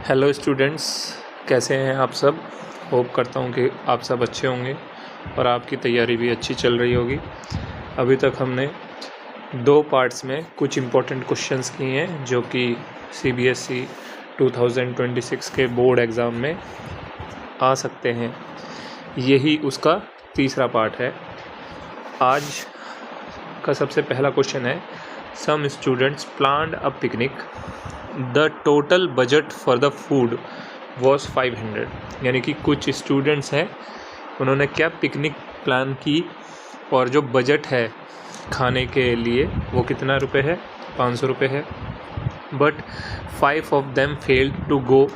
Hello students, कैसे हैं आप सब। होप करता हूं कि आप सब अच्छे होंगे और आपकी तैयारी भी अच्छी चल रही होगी। अभी तक हमने 2 पार्ट्स में कुछ इम्पोर्टेंट क्वेश्चंस किए हैं जो कि CBSE 2026 के बोर्ड एग्ज़ाम में आ सकते हैं। यही उसका तीसरा पार्ट है। आज का सबसे पहला क्वेश्चन है, some students planned a picnic, the total budget for the food was 500। यानी कि कुछ स्टूडेंट्स हैं, उन्होंने क्या पिकनिक प्लान की और जो बजट है खाने के लिए वो कितना रुपए है, 500 रुपये है। But 5 of them failed to go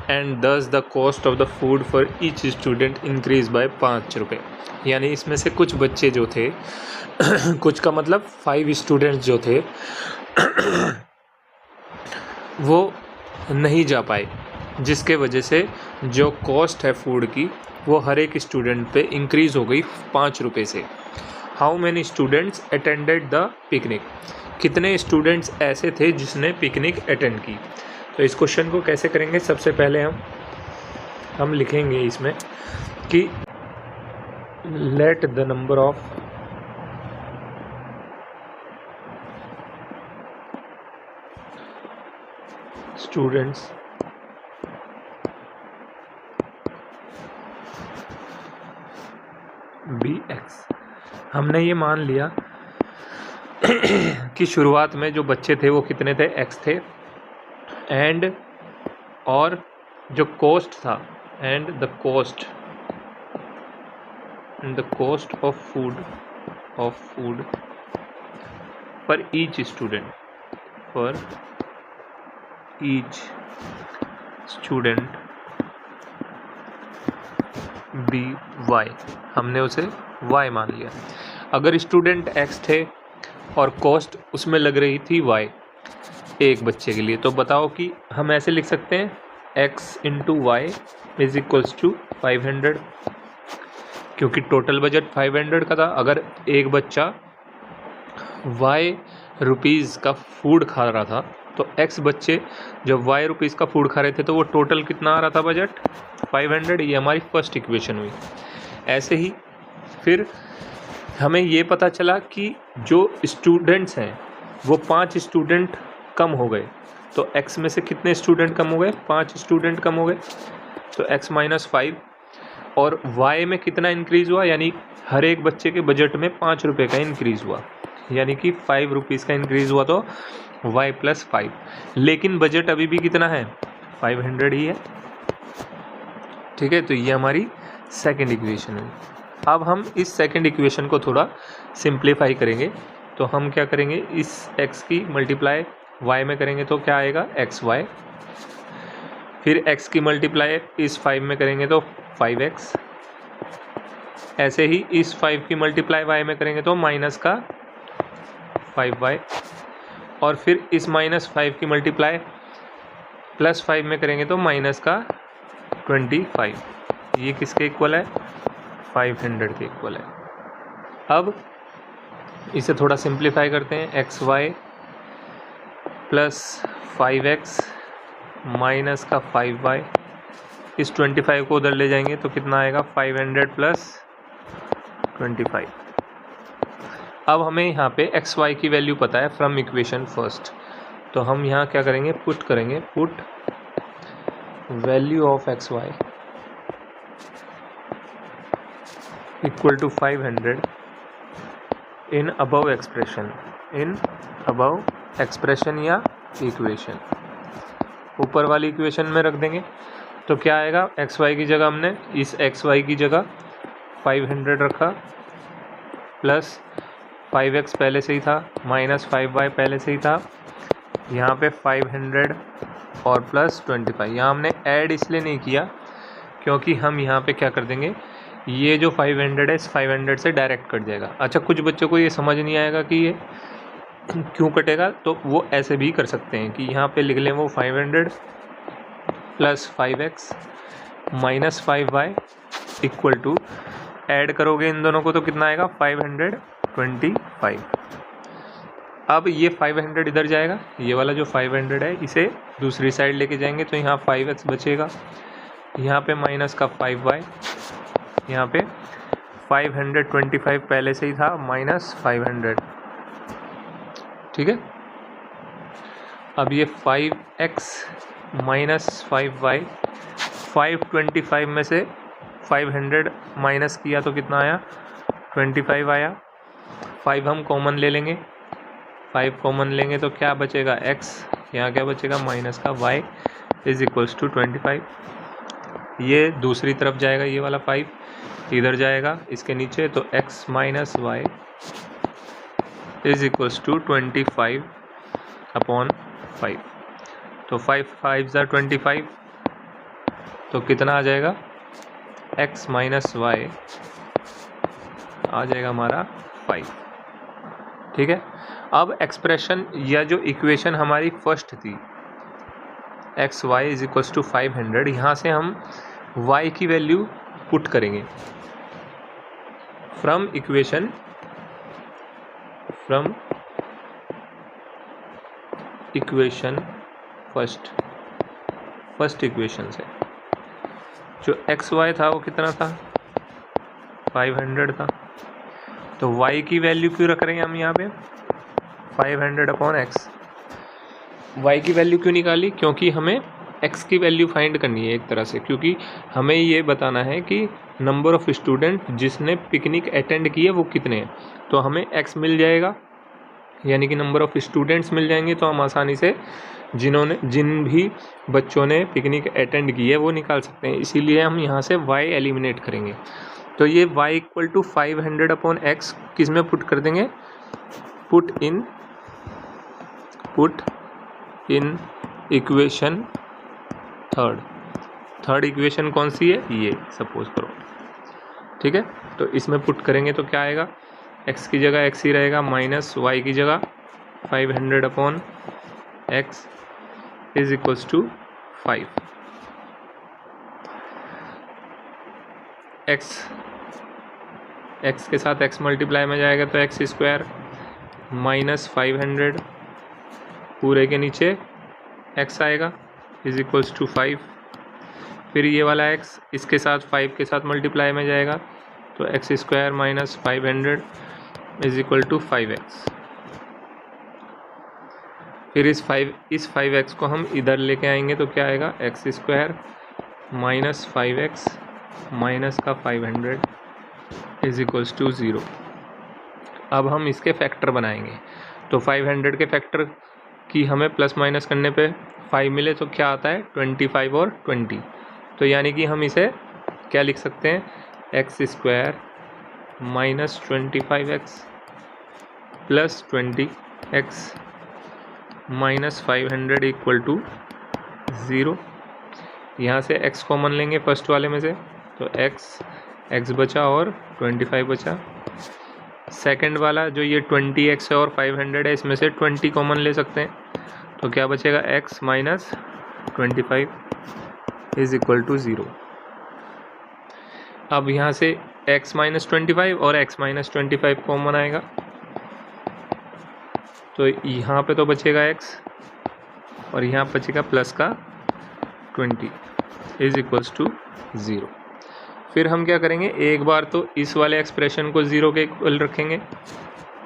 and thus the cost of the food for each student increase by 5 रुपये। यानी इसमें से कुछ बच्चे जो थे कुछ का मतलब 5 स्टूडेंट्स जो थे वो नहीं जा पाए, जिसके वजह से जो कॉस्ट है फूड की वो हर एक स्टूडेंट पे इंक्रीज़ हो गई 5 रुपये से। How many students attended the picnic, कितने स्टूडेंट्स ऐसे थे जिसने पिकनिक अटेंड की। तो इस क्वेश्चन को कैसे करेंगे, सबसे पहले हम लिखेंगे इसमें कि let the number of students be X. हमने ये मान लिया कि शुरुआत में जो बच्चे थे वो कितने थे, एक्स थे, एंड और जो कॉस्ट था and the cost of food पर ईच स्टूडेंट बी वाई। हमने उसे वाई मान लिया। अगर स्टूडेंट एक्स थे और कॉस्ट उसमें लग रही थी वाई एक बच्चे के लिए, तो बताओ कि हम ऐसे लिख सकते हैं X into Y is equals to 500, क्योंकि टोटल बजट 500 का था। अगर एक बच्चा वाई रुपीज़ का फूड खा रहा था तो एक्स बच्चे जब वाई रुपीज़ का फूड खा रहे थे तो वो टोटल कितना आ रहा था बजट, 500। ये हमारी फर्स्ट इक्वेशन हुई। ऐसे ही फिर हमें ये पता चला कि जो स्टूडेंट्स हैं वो 5 स्टूडेंट कम हो गए। तो x में से कितने स्टूडेंट कम हो गए, 5 स्टूडेंट कम हो गए, तो x माइनस 5। और y में कितना इंक्रीज़ हुआ, यानी हर एक बच्चे के बजट में 5 रुपये का इंक्रीज़ हुआ, यानी कि 5 रुपीज़ का इंक्रीज़ हुआ, तो y प्लस 5। लेकिन बजट अभी भी कितना है, 500 ही है। ठीक है, तो ये हमारी सेकंड इक्वेशन है। अब हम इस सेकंड इक्वेशन को थोड़ा सिंप्लीफाई करेंगे। तो हम क्या करेंगे, इस x की मल्टीप्लाई y में करेंगे तो क्या आएगा, xy। फिर x की मल्टीप्लाई इस 5 में करेंगे तो 5x। ऐसे ही इस 5 की मल्टीप्लाई y में करेंगे तो माइनस का 5y। और फिर इस माइनस 5 की मल्टीप्लाई प्लस 5 में करेंगे तो माइनस का 25। ये किसके इक्वल है, 500 के इक्वल है। अब इसे थोड़ा सिंप्लीफाई करते हैं, xy प्लस 5x माइनस का 5y। इस 25 को उधर ले जाएंगे तो कितना आएगा, 500 प्लस 25। अब हमें यहाँ पे xy की वैल्यू पता है फ्रॉम इक्वेशन फर्स्ट, तो हम यहाँ क्या करेंगे, पुट करेंगे, put value of xy equal to 500 in above expression या इक्वेशन। ऊपर वाली इक्वेशन में रख देंगे तो क्या आएगा, xy की जगह हमने इस xy की जगह 500 रखा, प्लस 5x पहले से ही था, माइनस 5y पहले से ही था, यहाँ पे 500 और प्लस 25। यहाँ हमने ऐड इसलिए नहीं किया क्योंकि हम यहाँ पे क्या कर देंगे, ये जो 500 है इस 500 से डायरेक्ट कट जाएगा। अच्छा, कुछ बच्चों को ये समझ नहीं आएगा कि ये क्यों कटेगा, तो वो ऐसे भी कर सकते हैं कि यहाँ पे लिख लें वो 500 plus 5x minus 5y equal to, add करोगे इन दोनों को तो कितना आएगा, 525। अब ये 500 इधर जाएगा, ये वाला जो 500 है इसे दूसरी साइड लेके जाएंगे तो यहाँ 5x बचेगा, यहाँ पे माइनस का 5y, यहाँ पे 525 पहले से ही था माइनस 500, ठीक है। अब ये 5x माइनस 5y, 525 में से 500 माइनस किया तो कितना आया, 25 आया। 5 हम कॉमन ले लेंगे, 5 कॉमन लेंगे तो क्या बचेगा x, यहाँ क्या बचेगा माइनस का y इज इक्वल्स टू 25। ये दूसरी तरफ जाएगा, ये वाला 5 इधर जाएगा इसके नीचे, तो x minus Y is equals to 25 upon 5। तो 5 5 ज़ा 25, तो कितना आ जाएगा x माइनस वाई आ जाएगा हमारा 5, ठीक है। अब एक्सप्रेशन या जो इक्वेशन हमारी फर्स्ट थी X Y is equals to 500, यहाँ से हम y की वैल्यू पुट करेंगे फ्रॉम इक्वेशन फर्स्ट इक्वेशन से जो एक्स वाई था वो कितना था 500 था, तो y की वैल्यू क्यों रख रहे हैं हम यहाँ पे 500 अपॉन एक्स। y की वैल्यू क्यों निकाली, क्योंकि हमें x की वैल्यू फाइंड करनी है एक तरह से, क्योंकि हमें ये बताना है कि नंबर ऑफ़ स्टूडेंट जिसने पिकनिक अटेंड की है वो कितने हैं। तो हमें x मिल जाएगा, यानी कि नंबर ऑफ़ स्टूडेंट्स मिल जाएंगे, तो हम आसानी से जिन भी बच्चों ने पिकनिक अटेंड की है वो निकाल सकते हैं। इसीलिए हम यहाँ से y एलिमिनेट करेंगे। तो ये y equal to 500 upon X किस में पुट कर देंगे, put in equation third equation कौन सी है, ये सपोज करो, ठीक है। तो इसमें पुट करेंगे तो क्या आएगा, x की जगह x ही रहेगा, माइनस y की जगह 500 upon x is equals to 5। x के साथ x मल्टीप्लाई में जाएगा तो x स्क्वायर माइनस 500 पूरे के नीचे x आएगा इज इक्वल्स टू 5। फिर ये वाला x इसके साथ 5 के साथ मल्टीप्लाई में जाएगा तो x square minus 500 is equal to 5x। फिर इस 5x को हम इधर लेके आएंगे तो क्या आएगा, x square minus 5x minus का 500 इज इक्वल्स टू 0। अब हम इसके फैक्टर बनाएंगे, तो 500 के फैक्टर की हमें प्लस माइनस करने पे 5 मिले तो क्या आता है 25 और 20। तो यानी कि हम इसे क्या लिख सकते हैं, X square minus 25x plus 20x minus 500 equal to 0। यहाँ से x कॉमन लेंगे फर्स्ट वाले में से, तो x बचा और 25 बचा। सेकंड वाला जो ये 20x है और 500 है, इसमें से 20 कॉमन ले सकते हैं, तो क्या बचेगा x minus 25 is equal to 0। अब यहाँ से x माइनस 25 और x माइनस 25 कॉमन आएगा, तो यहाँ पे तो बचेगा x और यहाँ बचेगा प्लस का 20 इज इक्वल्स टू 0। फिर हम क्या करेंगे, एक बार तो इस वाले एक्सप्रेशन को 0 के इक्वल रखेंगे,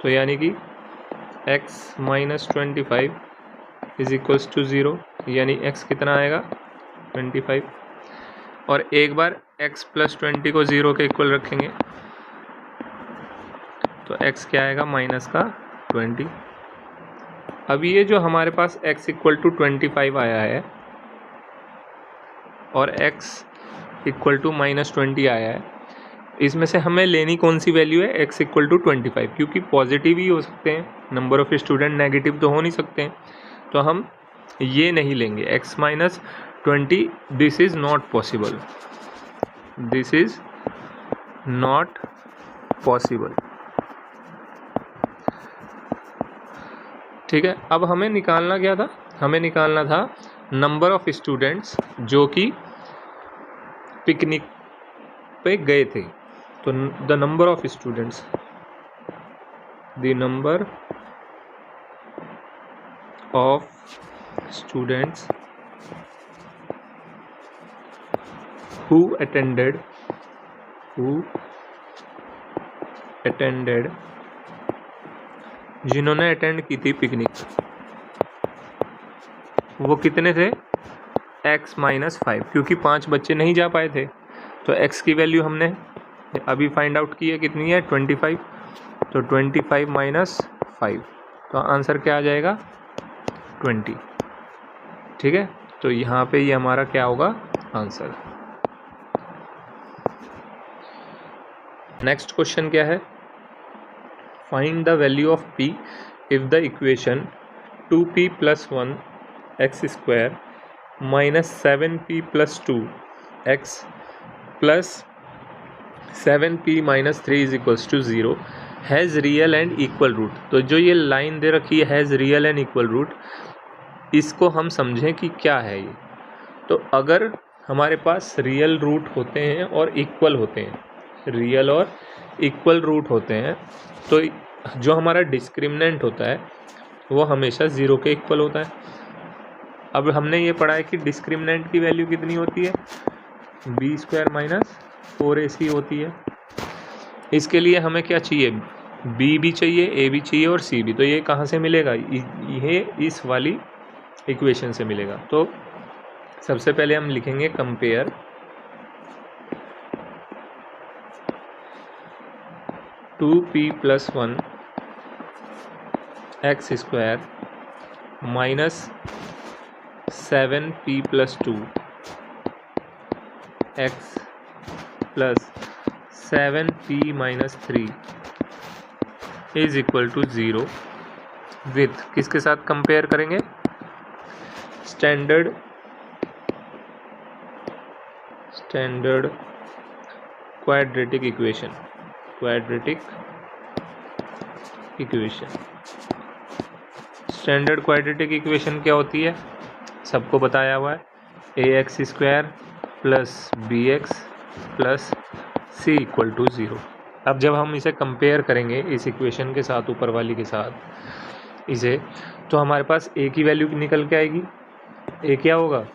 तो यानी कि x minus 25 is equals to 0, यानी x कितना आएगा 25। और एक बार x प्लस 20 को 0 के इक्वल रखेंगे तो x क्या आएगा माइनस का 20। अब ये जो हमारे पास x इक्वल टू 25 आया है और x इक्वल टू माइनस 20 आया है, इसमें से हमें लेनी कौन सी वैल्यू है, x इक्वल टू 25, क्योंकि पॉजिटिव ही हो सकते हैं, नंबर ऑफ़ स्टूडेंट नेगेटिव तो हो नहीं सकते हैं, तो हम ये नहीं लेंगे x minus 20। This is not possible, this is not possible, ठीक है। अब हमें निकालना क्या था, हमें निकालना था नंबर ऑफ़ स्टूडेंट्स जो कि पिकनिक पे गए थे। तो the number of students of students who attended जिन्होंने अटेंड की थी पिकनिक, वो कितने थे? x माइनस 5, क्योंकि 5 बच्चे नहीं जा पाए थे तो x की वैल्यू हमने अभी फाइंड आउट की है, कितनी है? 25। तो 25 माइनस 5, तो आंसर क्या आ जाएगा? 20। ठीक है, तो यहाँ पे ये हमारा क्या होगा? आंसर। नेक्स्ट क्वेश्चन क्या है? Find the value of p if the equation 2p plus 1 X square minus 7p plus 2 X plus 7p minus 3 is equals to 0 has real and equal root. तो जो ये लाइन दे रखी है has real and equal root, इसको हम समझें कि क्या है ये। तो अगर हमारे पास रियल रूट होते हैं और इक्वल होते हैं, रियल और इक्वल रूट होते हैं, तो जो हमारा डिस्क्रिमिनेंट होता है वो हमेशा 0 के इक्वल होता है। अब हमने ये पढ़ा है कि डिस्क्रिमिनेंट की वैल्यू कितनी होती है? b स्क्वायर माइनस 4ac होती है। इसके लिए हमें क्या चाहिए? b भी चाहिए, a भी चाहिए और c भी। तो ये कहाँ से मिलेगा? ये इस वाली इक्वेशन से मिलेगा। तो सबसे पहले हम लिखेंगे compare 2p plus 1 X square minus 7p plus 2 X plus 7p minus 3 is equal to 0 with किसके साथ कंपेयर करेंगे? Standard quadratic equation. Standard quadratic equation क्या होती है? सबको बताया हुआ है। ax square plus bx plus c equal to 0। अब जब हम इसे कंपेयर करेंगे इस इक्वेशन के साथ, ऊपर वाली के साथ इसे, तो हमारे पास a की वैल्यू निकल के आएगी। a क्या होगा?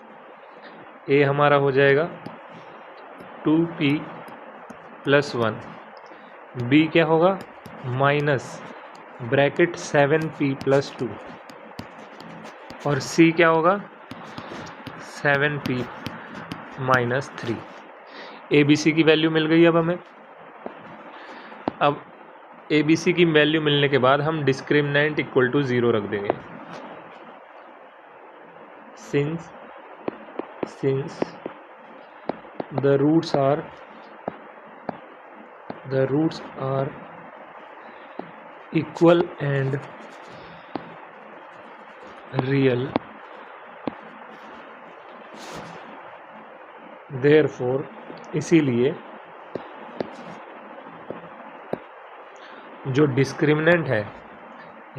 a हमारा हो जाएगा 2p प्लस 1, b क्या होगा? माइनस ब्रैकेट 7p प्लस 2, और c क्या होगा? 7p minus 3। A B C की वैल्यू मिल गई अब हमें। अब ए बी सी की वैल्यू मिलने के बाद हम डिस्क्रिमिनेंट इक्वल टू 0 रख देंगे। Since the roots are equal and real, therefore इसीलिए जो डिस्क्रिमिनेंट है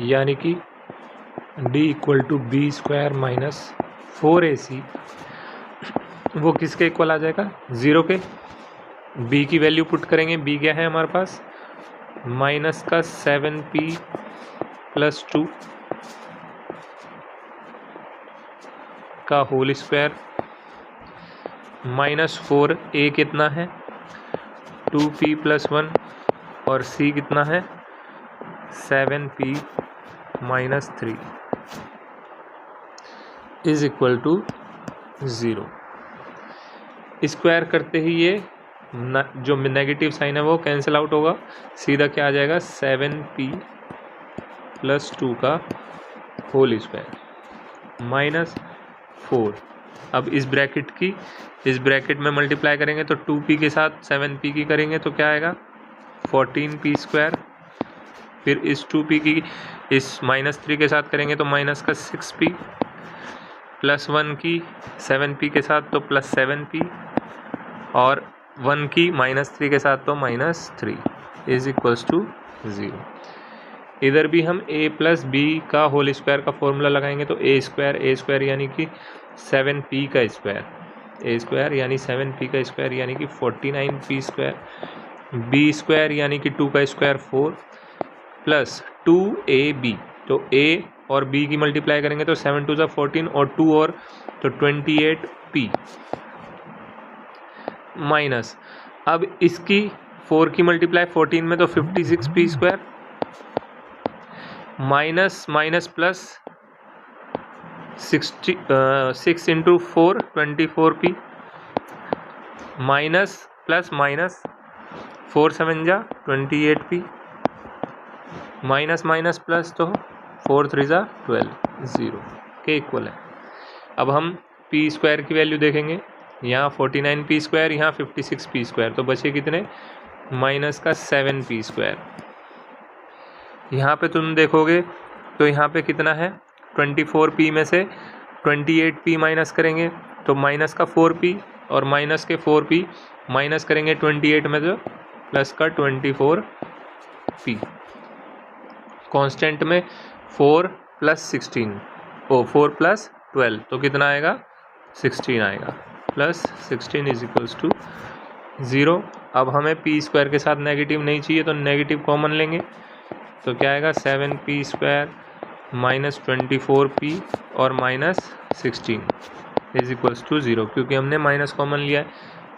यानी कि d equal to B square minus 4ac, वो किसके इक्वल आ जाएगा? 0 के। b की वैल्यू पुट करेंगे। b क्या है हमारे पास? माइनस का 7p प्लस 2 का होल स्क्वायर माइनस 4a कितना है? 2p प्लस 1, और c कितना है? 7p minus 3 is equal to 0। Square करते ही ये जो नेगेटिव साइन है वो कैंसिल आउट होगा। सीधा क्या आ जाएगा? 7p प्लस 2 का होल स्क्वायर माइनस 4। अब इस ब्रैकेट में मल्टीप्लाई करेंगे तो 2p के साथ 7p की करेंगे तो क्या आएगा? 14p square. फिर इस 2p की इस माइनस 3 के साथ करेंगे तो माइनस का 6p, प्लस 1 की 7p के साथ तो प्लस 7p, और 1 की माइनस 3 के साथ तो माइनस 3 इज इक्वल्स टू 0। इधर भी हम a प्लस बी का होल स्क्वायर का फॉर्मूला लगाएंगे तो a स्क्वायर यानी कि 7p का स्क्वायर, a स्क्वायर यानी 7p का स्क्वायर यानी कि 49p स्क्वायर, b स्क्वायर यानी कि 2 का स्क्वायर 4 प्लस 2ab। तो a और b की मल्टीप्लाई करेंगे तो 7 2 14 और 2 और तो 28p माइनस, अब इसकी 4 की मल्टीप्लाई 14 में तो 56p square minus minus plus 6 into 4 24p minus plus minus 4 7 जा 28p माइनस माइनस प्लस तो 4 3 जा 12 0 के इक्वल है। अब हम p स्क्वायर की वैल्यू देखेंगे, यहाँ 49p स्क्वायर, यहाँ 56p स्क्वायर, तो बचे कितने माइनस का 7p स्क्वायर। यहाँ पे तुम देखोगे तो यहाँ पे कितना है 24p में से 28p माइनस करेंगे तो माइनस का 4p और माइनस के 4p माइनस करेंगे 28 में तो प्लस का 24p। कांस्टेंट में 4 प्लस 16 4 प्लस 12 तो कितना आएगा 16 आएगा, प्लस 16 इज इक्वल्स टू 0। अब हमें p स्क्वायर के साथ नेगेटिव नहीं चाहिए तो नेगेटिव कॉमन लेंगे तो क्या आएगा 7p स्क्वायर माइनस 24p और माइनस 16 इज इक्वल्स टू 0, क्योंकि हमने माइनस कॉमन लिया है।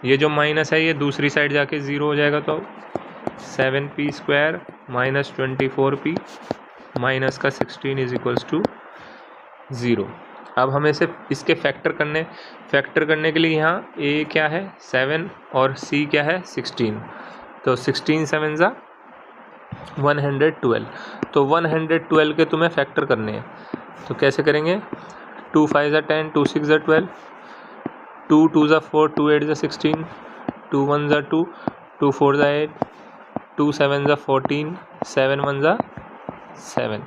ये जो माइनस है ये दूसरी साइड जाके 0 हो जाएगा तो 7p square minus 24p minus का 16 इज इक्वल्स टू 0। अब हमें सिर्फ इसके फैक्टर करने के लिए यहाँ a क्या है 7 और c क्या है 16, तो 16 7 जा 112, तो 112 के तुम्हें फैक्टर करने हैं तो कैसे करेंगे 2 5 जा 10 2 6 जा 12 2 2 जा 4 2 8 जा 16 2 1 जा 2 2 4 जा 8 2 7 जा 14 7 1 जा 7।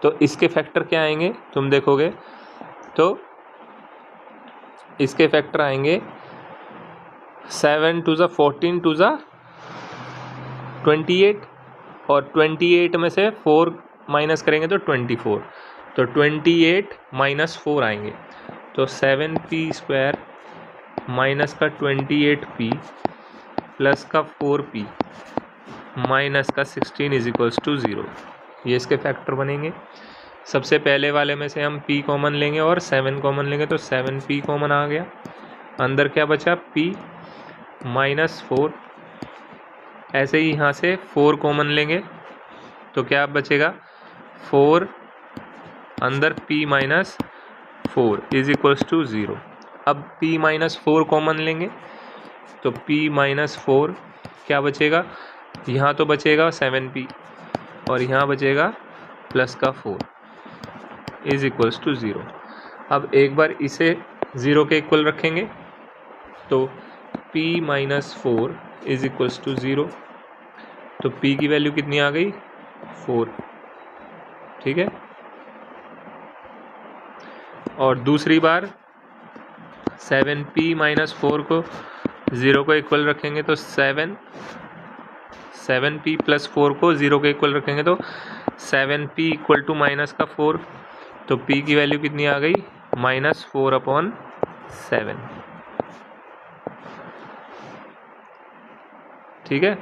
तो इसके फैक्टर क्या आएंगे तुम देखोगे तो इसके फैक्टर आएंगे 7 2 जा 14 2 जा 28 और 28 में से 4 माइनस करेंगे तो 24, तो 28 माइनस 4 आएंगे तो 7p स्क्वायर माइनस का 28p प्लस का 4p माइनस का 16 इज इक्वल्स टू 0। ये इसके फैक्टर बनेंगे। सबसे पहले वाले में से हम p कॉमन लेंगे और 7 कॉमन लेंगे तो 7p कॉमन आ गया, अंदर क्या बचा p माइनस 4। ऐसे ही यहाँ से 4 कॉमन लेंगे तो क्या बचेगा 4 अंदर p minus 4 is equals to 0। अब p माइनस 4 कॉमन लेंगे तो p माइनस 4 क्या बचेगा, यहाँ तो बचेगा 7p और यहाँ बचेगा प्लस का 4 इज इक्वल्स टू 0। अब एक बार इसे 0 के इक्वल रखेंगे तो p minus 4 is equals to 0, तो p की वैल्यू कितनी आ गई 4, ठीक है। और दूसरी बार 7p माइनस 4 को 0 को इक्वल रखेंगे तो 7p प्लस 4 को 0 के इक्वल रखेंगे तो 7p इक्वल टू माइनस का 4, तो p की वैल्यू कितनी आ गई माइनस 4/7, ठीक है।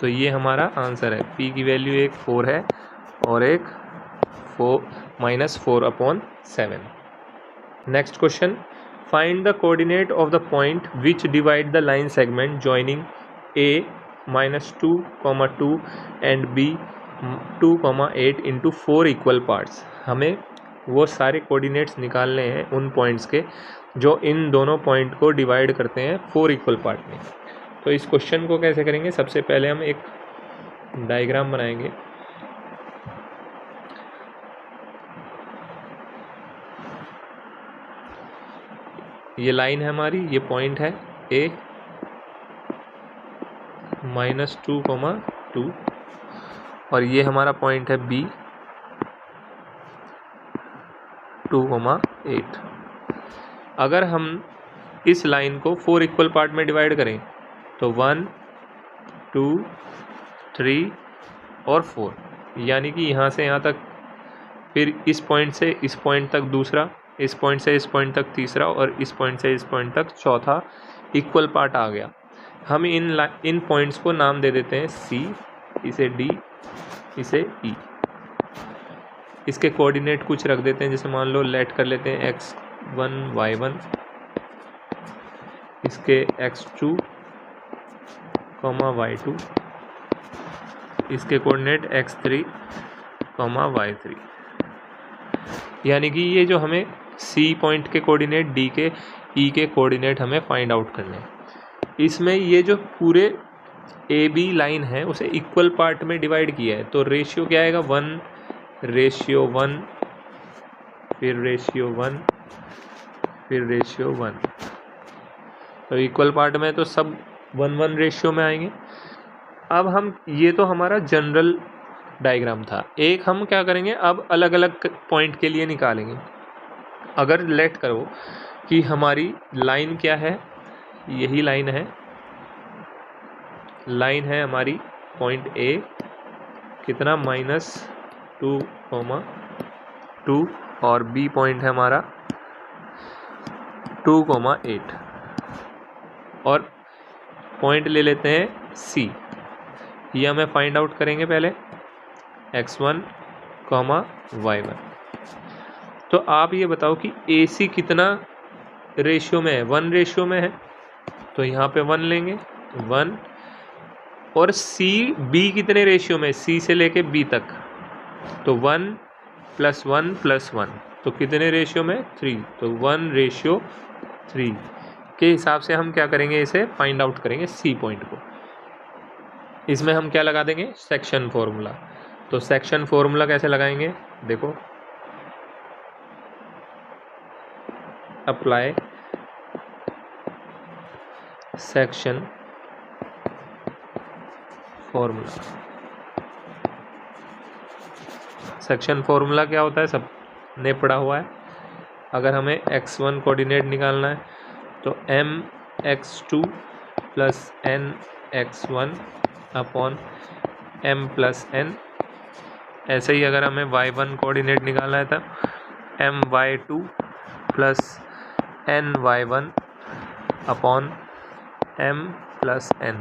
तो ये हमारा आंसर है, p की वैल्यू एक 4 है और एक minus 4/7। Next question, find the coordinate of the point which divide the line segment joining a -2, 2 and b 2, 8 into 4 equal parts. हमें वो सारे कोऑर्डिनेट्स निकालने हैं उन पॉइंट्स के जो इन दोनों पॉइंट को डिवाइड करते हैं 4 इक्वल पार्ट में। तो इस क्वेश्चन को कैसे करेंगे, सबसे पहले हम एक डायग्राम बनाएंगे। ये लाइन है हमारी, ये पॉइंट है a -2, 2 और ये हमारा पॉइंट है b 2, 8। अगर हम इस लाइन को 4 इक्वल पार्ट में डिवाइड करें तो 1 2 3 और 4, यानी कि यहाँ से यहाँ तक, फिर इस पॉइंट से इस पॉइंट तक दूसरा, इस पॉइंट से इस पॉइंट तक तीसरा और इस पॉइंट से इस पॉइंट तक चौथा इक्वल पार्ट आ गया। हम इन पॉइंट्स को नाम दे देते हैं C, इसे D, इसे E। इसके कोऑर्डिनेट कुछ रख देते हैं, जैसे मान लो लेट कर लेते हैं x1 y1, इसके x2 y2, इसके कोऑर्डिनेट x3 y3। यानी कि ये जो हमें C पॉइंट के कोऑर्डिनेट, D के, E के कोऑर्डिनेट हमें फाइंड आउट करने हैं। इसमें ये जो पूरे AB लाइन है उसे इक्वल पार्ट में डिवाइड किया है, तो रेशियो क्या आएगा 1:1, फिर रेशियो 1, फिर रेशियो 1। तो इक्वल पार्ट में तो सब 1:1 रेशियो में आएंगे। अब हम, ये तो हमारा जनरल डायग्राम था। एक हम क्या करेंगे, अब अलग अलग पॉइंट के लिए निकालेंगे। अगर लेट करो कि हमारी लाइन क्या है, यही लाइन है, लाइन है हमारी पॉइंट A कितना -2, और B पॉइंट है हमारा 2,8, और पॉइंट ले लेते हैं C। ये हमें फाइंड आउट करेंगे पहले x1, y1। तो आप ये बताओ कि AC कितना रेशियो में है, 1 रेशियो में है, तो यहाँ पे 1 लेंगे 1, और B कितने रेशियो में, C से लेके B तक, तो 1 + 1 + 1, तो कितने रेशियो में 3, तो 1:3 के हिसाब से हम क्या करेंगे, इसे फाइंड आउट करेंगे C पॉइंट को। इसमें हम क्या लगा देंगे, सेक्शन फॉर्मूला। तो सेक्शन फॉर्मूला कैसे लगाएंगे, देखो, apply section formula. Section formula क्या होता है, सब ने पढ़ा हुआ है। अगर हमें x1 कोऑर्डिनेट निकालना है तो mx2 + nx1 upon m + n। ऐसे ही अगर हमें y1 कोऑर्डिनेट निकालना है तो my2 + ny1 upon m + n।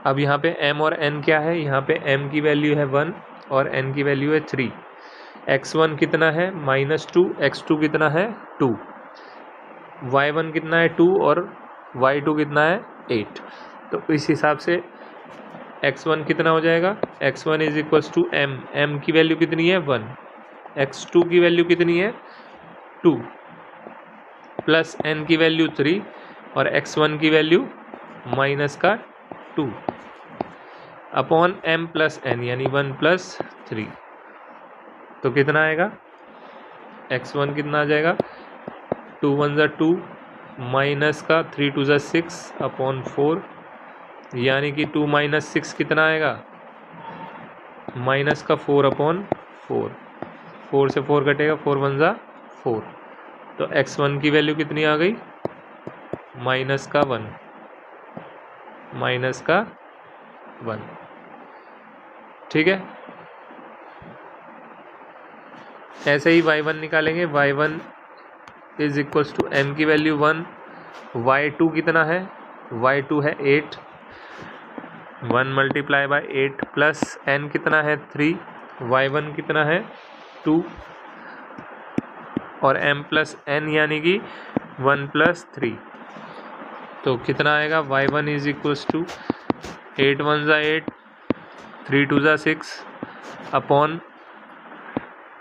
अब यहाँ पे m और n क्या है, यहाँ पे m की वैल्यू है 1 और n की वैल्यू है 3। x1 कितना है -2, x2 कितना है 2, y1 कितना है 2 और y2 कितना है 8। तो इस हिसाब से x1 कितना हो जाएगा, x1 = m की वैल्यू कितनी है 1, x2 की वैल्यू कितनी है 2, प्लस n की वैल्यू 3 और x1 की वैल्यू -2 अपॉन m + n यानी 1 + 3। तो कितना आएगा, x1 कितना आ जाएगा 2 × 1 = 2 -3 × 2 = 6 अपॉन 4, यानी कि 2 - 6 कितना आएगा, -4 अपॉन 4, 4 से 4 कटेगा, 4 × 1 = 4। तो x1 की वैल्यू कितनी आ गई, -1। ठीक है। ऐसे ही y1 निकालेंगे, y1 = m की वैल्यू 1, y2 कितना है, y2 है 8, 1 × 8 प्लस n कितना है 3, y1 कितना है 2 और m + n यानी कि 1 + 3। तो कितना आएगा, y1 = 8 × 1 = 8, 3 × 2 = 6 अपॉन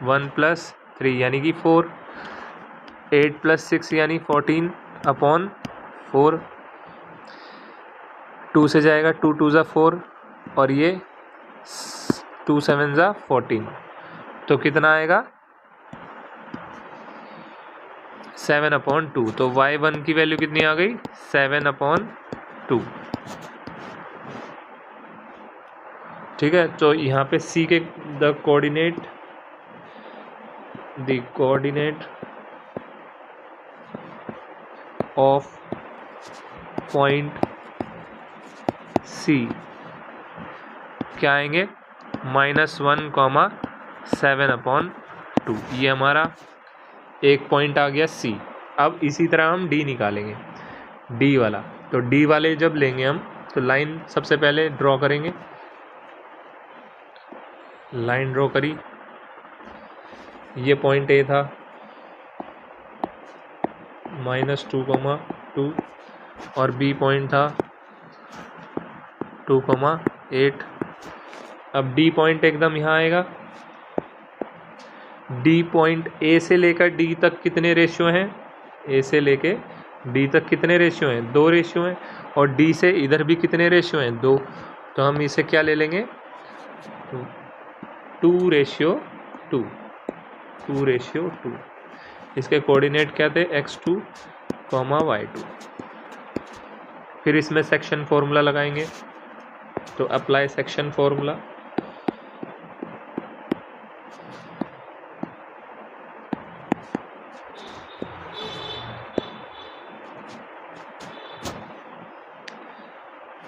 1 + 3 यानी कि 4, 8 + 6 यानी 14 अपॉन 4, 2 से जाएगा, 2 × 2 = 4 और ये 2 × 7 = 14। तो कितना आएगा 7/2। तो y1 की वैल्यू कितनी आ गई, 7/2। ठीक है। तो यहाँ पे C के the coordinate of point C क्या आएंगे, -1, 7/2। ये हमारा एक पॉइंट आ गया C। अब इसी तरह हम D निकालेंगे, D वाला। तो D वाले जब लेंगे हम तो लाइन सबसे पहले ड्रॉ करेंगे, लाइन ड्रॉ करी, ये पॉइंट ए था -2,2 और बी पॉइंट था 2,8। अब डी पॉइंट एकदम यहाँ आएगा। डी पॉइंट ए से लेकर डी तक कितने रेशियो हैं? ए से लेके डी तक कितने रेशियो हैं? 2 रेशियो हैं। और डी से इधर भी कितने रेशियो हैं? 2। तो हम इसे क्या ले लेंगे? 2:2। 2:2। इसके कोऑर्डिनेट क्या थे? x2, y2। फिर इसमें सेक्शन फॉर्मूला लगाएंगे। तो अप्लाई सेक्शन फॉर्मूला।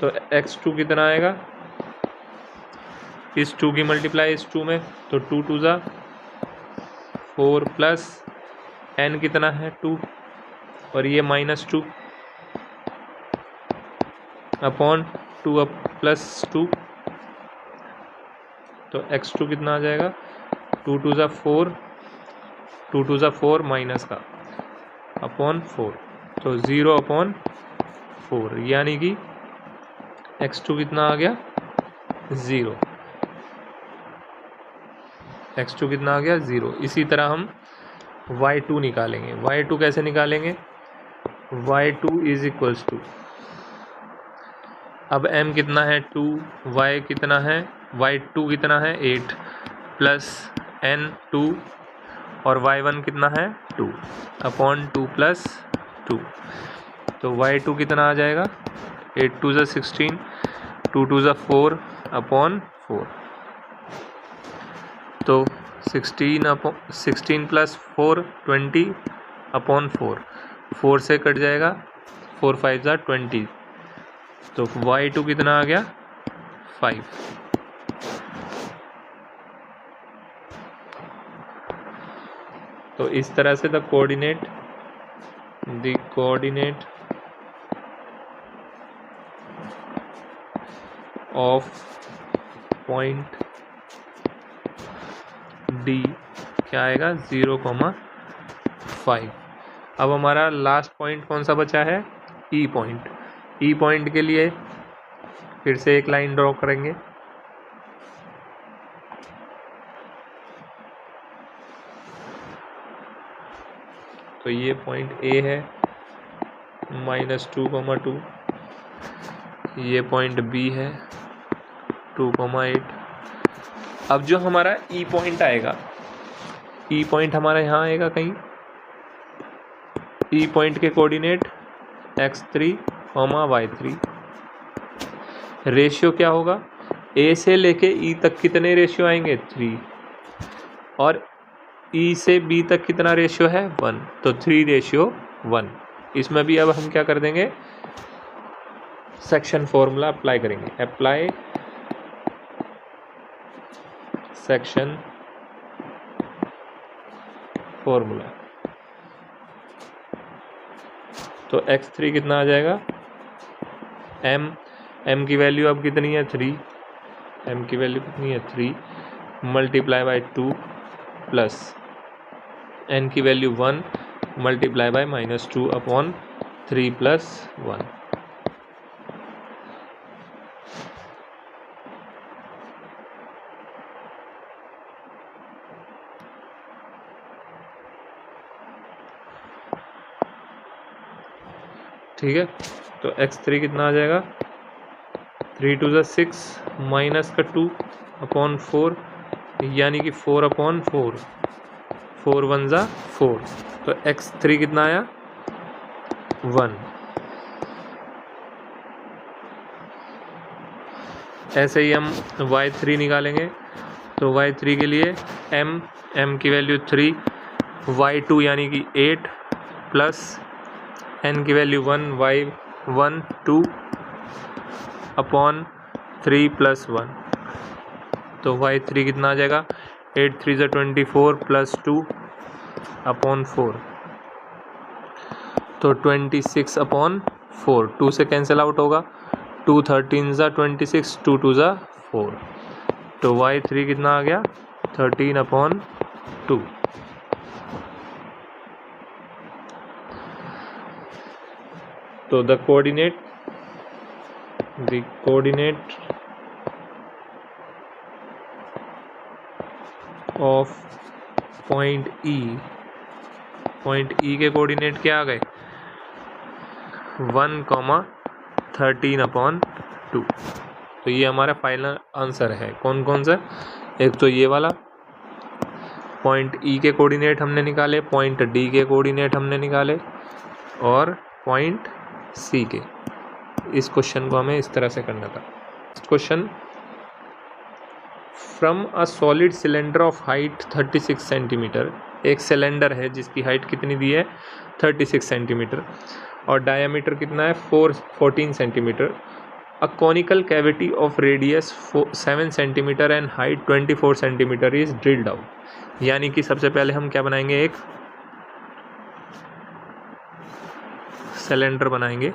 तो x2 कितना आएगा? इस 2 की मल्टीप्लाई इस 2 में, तो 2 2 ज़ा 4 प्लस n कितना है? 2 और ये -2 अपॉन 2 प्लस 2। तो x2 कितना आ जाएगा? 2 2 ज़ा 4, 2 2 ज़ा 4 माइनस का अपॉन 4, तो 0/4, यानी कि x2 कितना आ गया? 0। x2 कितना आ गया? 0। इसी तरह हम y2 निकालेंगे। y2 कैसे निकालेंगे? y2 इज इक्वल्स टू, अब m कितना है? 2, y कितना है? y2 कितना है? 8 प्लस n 2 और y1 कितना है? 2 अपॉन 2 प्लस 2। तो y2 कितना आ जाएगा? 8 2 ज़ा 16, 2 2 ज़ा 4 अपॉन 4। तो 16 प्लस 4 20 अपॉन 4, 4 से कट जाएगा, 4 5 ज़ा 20। तो y2 कितना आ गया? 5। तो इस तरह से the coordinate of point D क्या आएगा? 0,5। अब हमारा लास्ट पॉइंट कौन सा बचा है? ई पॉइंट। ई पॉइंट के लिए फिर से एक लाइन ड्रॉ करेंगे। तो ये पॉइंट ए है -2,2, ये पॉइंट बी है 2,8। अब जो हमारा ई पॉइंट आएगा, ई पॉइंट हमारा यहाँ आएगा कहीं। ई पॉइंट के कोऑर्डिनेट x3, y3। रेशियो क्या होगा? ए से लेके ई तक कितने रेशियो आएंगे? 3। और ई से बी तक कितना रेशियो है? 1। तो 3:1। इसमें भी अब हम क्या कर देंगे? सेक्शन फॉर्मूला अप्लाई करेंगे। Apply section formula. तो x3 कितना आ जाएगा? m की वैल्यू अब कितनी है? 3। m की वैल्यू कितनी है? 3 मल्टीप्लाई बाय 2 प्लस n की value 1 multiply by -2 upon 3 plus 1। ठीक है। तो x3 कितना आ जाएगा? 3 2 ज़ा 6 माइनस का 2 अपॉन 4, यानी कि 4/4, 4 1 ज़ा 4। तो x3 कितना आया? 1। ऐसे ही हम y3 निकालेंगे। तो y3 के लिए m की वैल्यू 3, y2 यानी कि 8 प्लस n की वैल्यू 1, y1 2 अपॉन 3 प्लस 1। तो y3 कितना आ जाएगा? 8 3 ज़ा 24 प्लस 2 अपॉन 4, तो 26/4। 2 से कैंसिल आउट होगा, 2 13 ज़ा 26, 2 2 ज़ा 4। तो y3 कितना आ गया? 13/2। तो द कोऑर्डिनेट ऑफ पॉइंट ई के कोऑर्डिनेट क्या आ गए 1,13/2। तो ये हमारा फाइनल आंसर है। कौन कौन सा? एक तो ये वाला पॉइंट ई के कोऑर्डिनेट हमने निकाले, पॉइंट डी के कोऑर्डिनेट हमने निकाले और पॉइंट सी के। इस क्वेश्चन को हमें इस तरह से करना था। Question, from a solid cylinder of height 36 centimetre, एक सिलेंडर है जिसकी हाइट कितनी दी है 36 सेंटीमीटर और डायामीटर कितना है 14 centimetre. A conical cavity of radius 7 centimetre and height 24 centimetre is drilled out. यानी कि सबसे पहले हम क्या बनाएंगे, एक सिलेंडर बनाएंगे।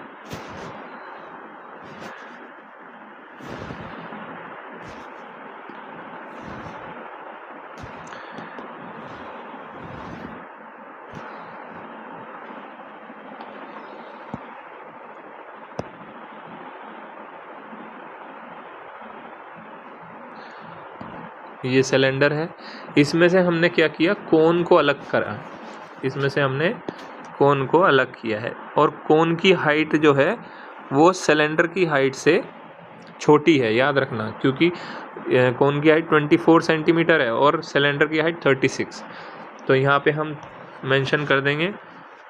ये सिलेंडर है, इसमें से हमने क्या किया, कोन को अलग करा। इसमें से हमने कोन को अलग किया है और कोन की हाइट जो है वो सिलेंडर की हाइट से छोटी है, याद रखना, क्योंकि कोन की हाइट 24 सेंटीमीटर है और सिलेंडर की हाइट 36। तो यहाँ पे हम मेंशन कर देंगे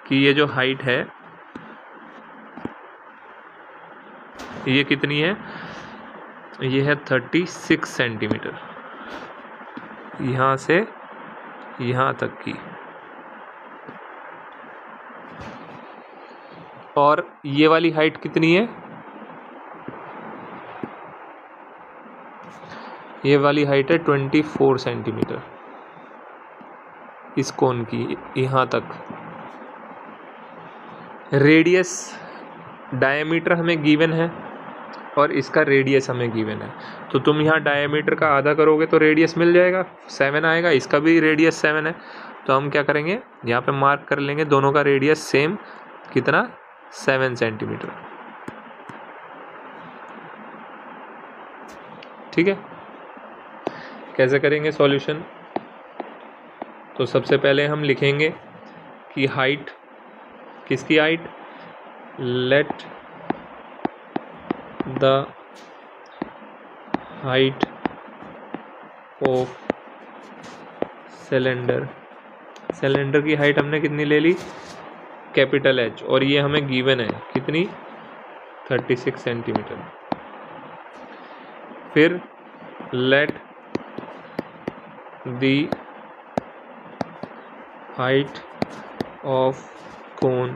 कि ये जो हाइट है ये कितनी है, ये है 36 सेंटीमीटर, यहाँ से यहाँ तक की। और ये वाली हाइट कितनी है, ये वाली हाइट है 24 सेंटीमीटर इस कोन की, यहाँ तक। रेडियस, डायमीटर हमें गिवन है और इसका रेडियस हमें गिवन है। तो तुम यहाँ डायमीटर का आधा करोगे तो रेडियस मिल जाएगा, 7 आएगा। इसका भी रेडियस 7 है। तो हम क्या करेंगे, यहाँ पे मार्क कर लेंगे दोनों का रेडियस सेम, कितना 7 सेंटीमीटर। ठीक है, कैसे करेंगे सॉल्यूशन? तो सबसे पहले हम लिखेंगे कि हाइट, किसकी height, late the height of cylinder, cylinder की हाइट हमने कितनी ले ली, कैपिटल एच, और ये हमें गिवन है कितनी 36 सेंटीमीटर। फिर let the height of cone,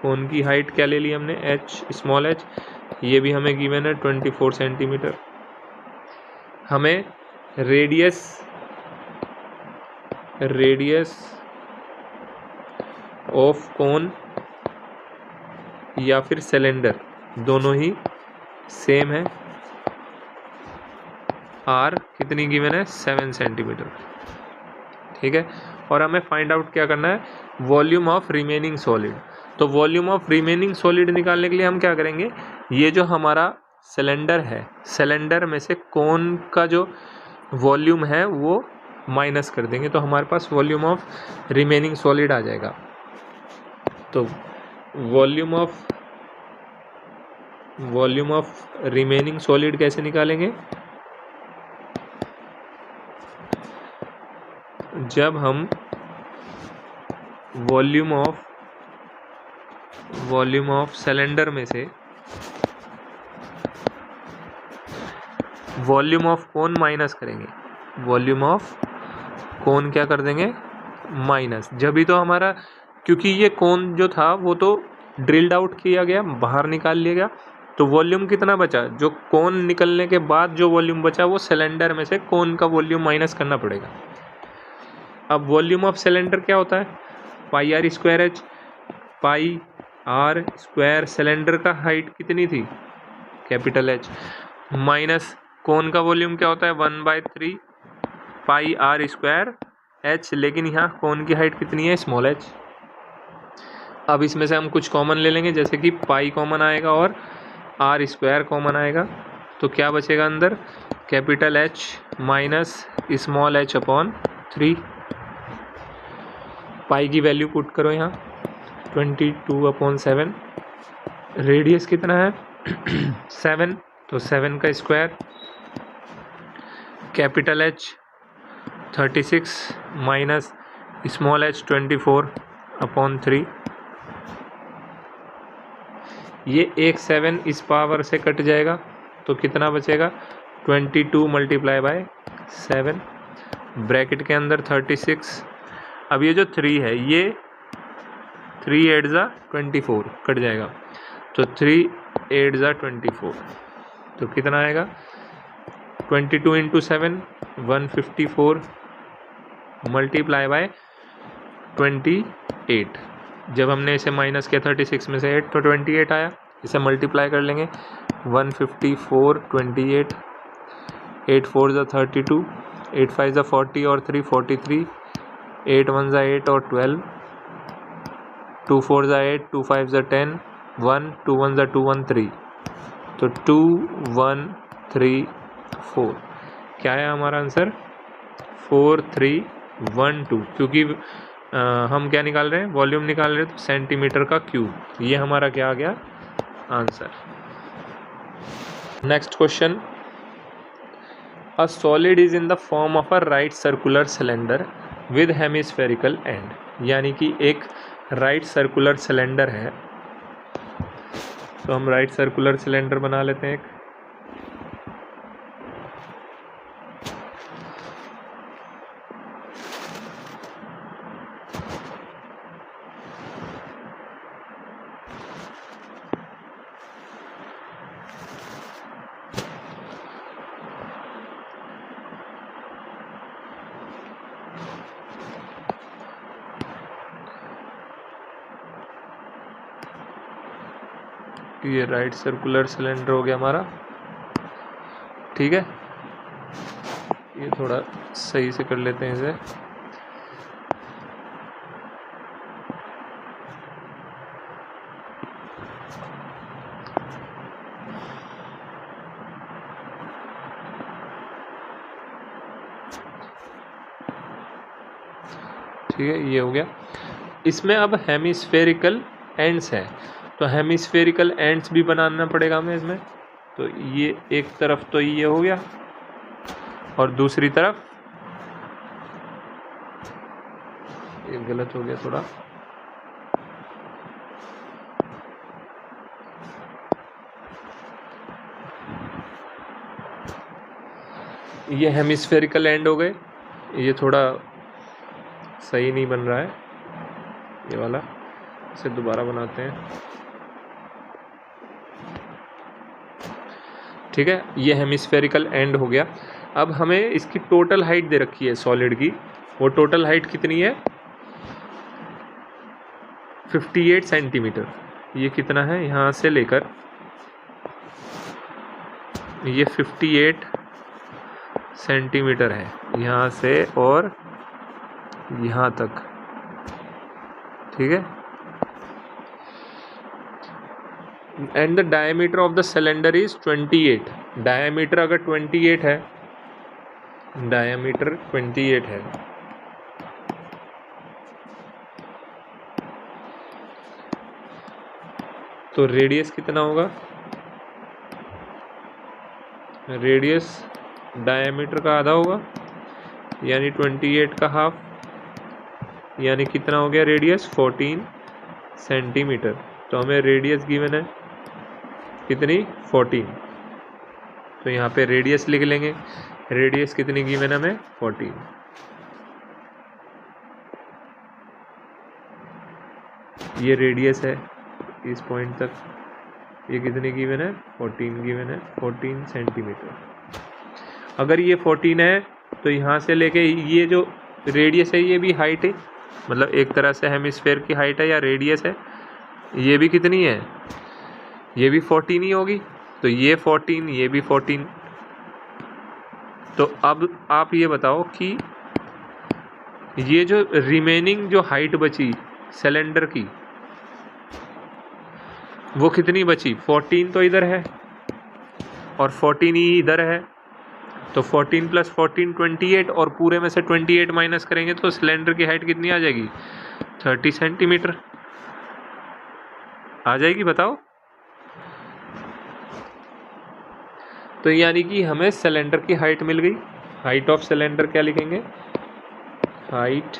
cone की हाइट क्या ले ली हमने, एच, स्मॉल एच, ये भी हमें गिवन है 24 सेंटीमीटर। हमें रेडियस ऑफ कोन या फिर सिलेंडर दोनों ही सेम है, आर कितनी गिवन है 7 सेंटीमीटर। ठीक है, और हमें फाइंड आउट क्या करना है, वॉल्यूम ऑफ रिमेनिंग सॉलिड। तो वॉल्यूम ऑफ रिमेनिंग सॉलिड निकालने के लिए हम क्या करेंगे, ये जो हमारा सिलेंडर है, सिलेंडर में से कोन का जो वॉल्यूम है वो माइनस कर देंगे, तो हमारे पास वॉल्यूम ऑफ रिमेनिंग सॉलिड आ जाएगा। तो वॉल्यूम ऑफ रिमेनिंग सॉलिड कैसे निकालेंगे, जब हम वॉल्यूम ऑफ सिलेंडर में से वॉल्यूम ऑफ कोन माइनस करेंगे, वॉल्यूम ऑफ कोन क्या कर देंगे माइनस, जब भी तो हमारा, क्योंकि ये कोन जो था वो तो ड्रिल्ड आउट किया गया, बाहर निकाल लिया गया, तो वॉल्यूम कितना बचा, जो कोन निकलने के बाद जो वॉल्यूम बचा वो सिलेंडर में से कोन का वॉल्यूम माइनस करना पड़ेगा। अब वॉल्यूम ऑफ सिलेंडर क्या होता है, pi r square h, pi r square, cylinder का हाइट कितनी थी कैपिटल एच, माइनस कोन का वॉल्यूम क्या होता है 1/3 पाई आर स्क्वायर एच, लेकिन यहाँ कोन की हाइट कितनी है स्मॉल एच। अब इसमें से हम कुछ कॉमन ले लेंगे, जैसे कि पाई कॉमन आएगा और आर स्क्वायर कॉमन आएगा, तो क्या बचेगा अंदर, capital H minus small H upon 3। पाई की वैल्यू पुट करो यहाँ 22/7। रेडियस कितना है 7, तो 7 का square, capital H 36 minus small H 24/3। ये एक 7 इस पावर से कट जाएगा, तो कितना बचेगा 22 मल्टीप्लाई बाय 7, ब्रैकेट के अंदर 36। अब ये जो 3 है, ये 3 8 ज़ा 24 कट जाएगा, तो 3 8 ज़ा 24, तो कितना आएगा 22 इंटू 7 154 मल्टीप्लाई बाय 28। जब हमने इसे माइनस किया 36 में से 8, तो 28 आया। इसे मल्टीप्लाई कर लेंगे 154 28, 8 4 ज़ा 32, 8 5 ज़ा 40 और 3 43, 8 1 ज़ा 8 और 12, 2 4 ज़ा 8, 2 5 ज़ा 10, 1 2 1 ज़ा 2 1 3, तो 2 1 3 4। क्या है हमारा आंसर 4 3 1 2, क्योंकि हम क्या निकाल रहे हैं, वॉल्यूम निकाल रहे हैं, तो सेंटीमीटर का क्यूब। ये हमारा क्या आ गया answer. Next question, a solid is in the form of a right circular cylinder with hemispherical and, यानी कि एक राइट सर्कुलर सिलेंडर है, तो हम राइट सर्कुलर सिलेंडर बना लेते हैं एक। ये राइट सर्कुलर सिलेंडर हो गया हमारा, ठीक है। ये थोड़ा सही से कर लेते हैं इसे। ठीक है, ये हो गया। इसमें अब हेमिस्फेरिकल एंड्स है, तो हेमिस्फेरिकल एंड्स भी बनाना पड़ेगा हमें इसमें। तो ये एक तरफ तो ये हो गया, और दूसरी तरफ ये गलत हो गया थोड़ा, ये हेमिस्फेरिकल एंड हो गए। ये थोड़ा सही नहीं बन रहा है ये वाला, इसे दोबारा बनाते हैं। ठीक है, ये हेमिस्फेरिकल एंड हो गया। अब हमें इसकी टोटल हाइट दे रखी है सॉलिड की, वो टोटल हाइट कितनी है 58 सेंटीमीटर। ये कितना है, यहाँ से लेकर ये 58 सेंटीमीटर है, यहाँ से और यहाँ तक, ठीक है। And the diameter of the cylinder is 28। Diameter अगर 28 है, डायमीटर 28 है, तो रेडियस कितना होगा, रेडियस डायमीटर का आधा होगा, यानी 28 का हाफ, यानी कितना हो गया रेडियस 14 सेंटीमीटर। तो हमें रेडियस गिवन है कितनी 14, तो यहाँ पे रेडियस लिख लेंगे। रेडियस कितनी गिवन है हमें 14। ये रेडियस है इस पॉइंट तक, ये कितनी गिवन है 14 गिवन है, 14 सेंटीमीटर। अगर ये 14 है तो यहाँ से लेके ये जो रेडियस है ये भी हाइट है, मतलब एक तरह से हेमिस्फेयर की हाइट है या रेडियस है, ये भी कितनी है, ये भी 14 ही होगी। तो ये 14, ये भी 14। तो अब आप ये बताओ कि ये जो रिमेनिंग जो हाइट बची सिलेंडर की, वो कितनी बची, 14 तो इधर है और 14 ही इधर है, तो 14 + 14 28, और पूरे में से 28 माइनस करेंगे तो सिलेंडर की हाइट कितनी आ जाएगी, 30 सेंटीमीटर आ जाएगी, बताओ। तो यानी कि हमें सिलेंडर की हाइट मिल गई। हाइट ऑफ सिलेंडर क्या लिखेंगे, height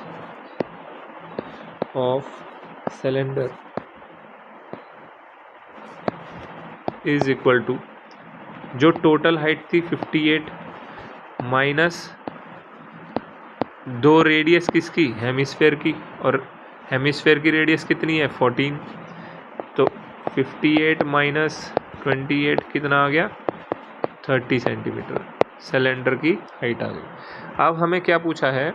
of cylinder is equal to, जो टोटल हाइट थी 58 माइनस 2 रेडियस किसकी, हेमिस्फेयर की, और हेमिस्फेयर की रेडियस कितनी है 14, तो 58 माइनस 28 कितना आ गया, 30 सेंटीमीटर सिलेंडर की हाइट आ गई। अब हमें क्या पूछा है,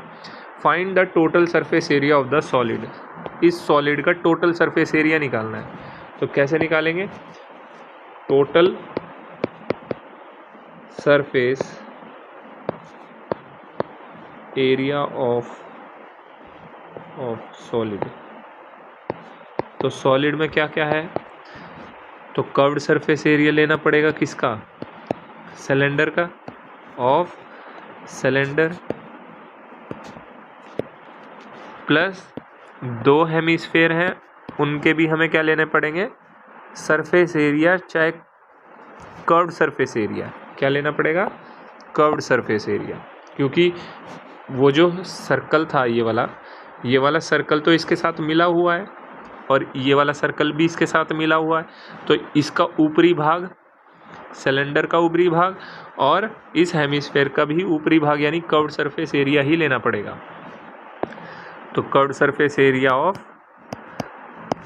find the total surface area of the solid. इस सॉलिड का टोटल सरफेस एरिया निकालना है, तो कैसे निकालेंगे, total surface area of solid. तो सॉलिड में क्या क्या है, तो कर्व्ड सरफेस एरिया लेना पड़ेगा किसका, सिलेंडर का, ऑफ सिलेंडर प्लस 2 हेमिस्फेयर हैं उनके भी हमें क्या लेने पड़ेंगे, सरफेस एरिया, चाहे कर्व्ड सरफेस एरिया, क्या लेना पड़ेगा, कर्व्ड सरफेस एरिया, क्योंकि वो जो सर्कल था ये वाला सर्कल तो इसके साथ मिला हुआ है और ये वाला सर्कल भी इसके साथ मिला हुआ है, तो इसका ऊपरी भाग, सिलेंडर का ऊपरी भाग और इस हेमिस्फेयर का भी ऊपरी भाग यानी कर्व्ड सरफेस एरिया ही लेना पड़ेगा। तो curved surface area of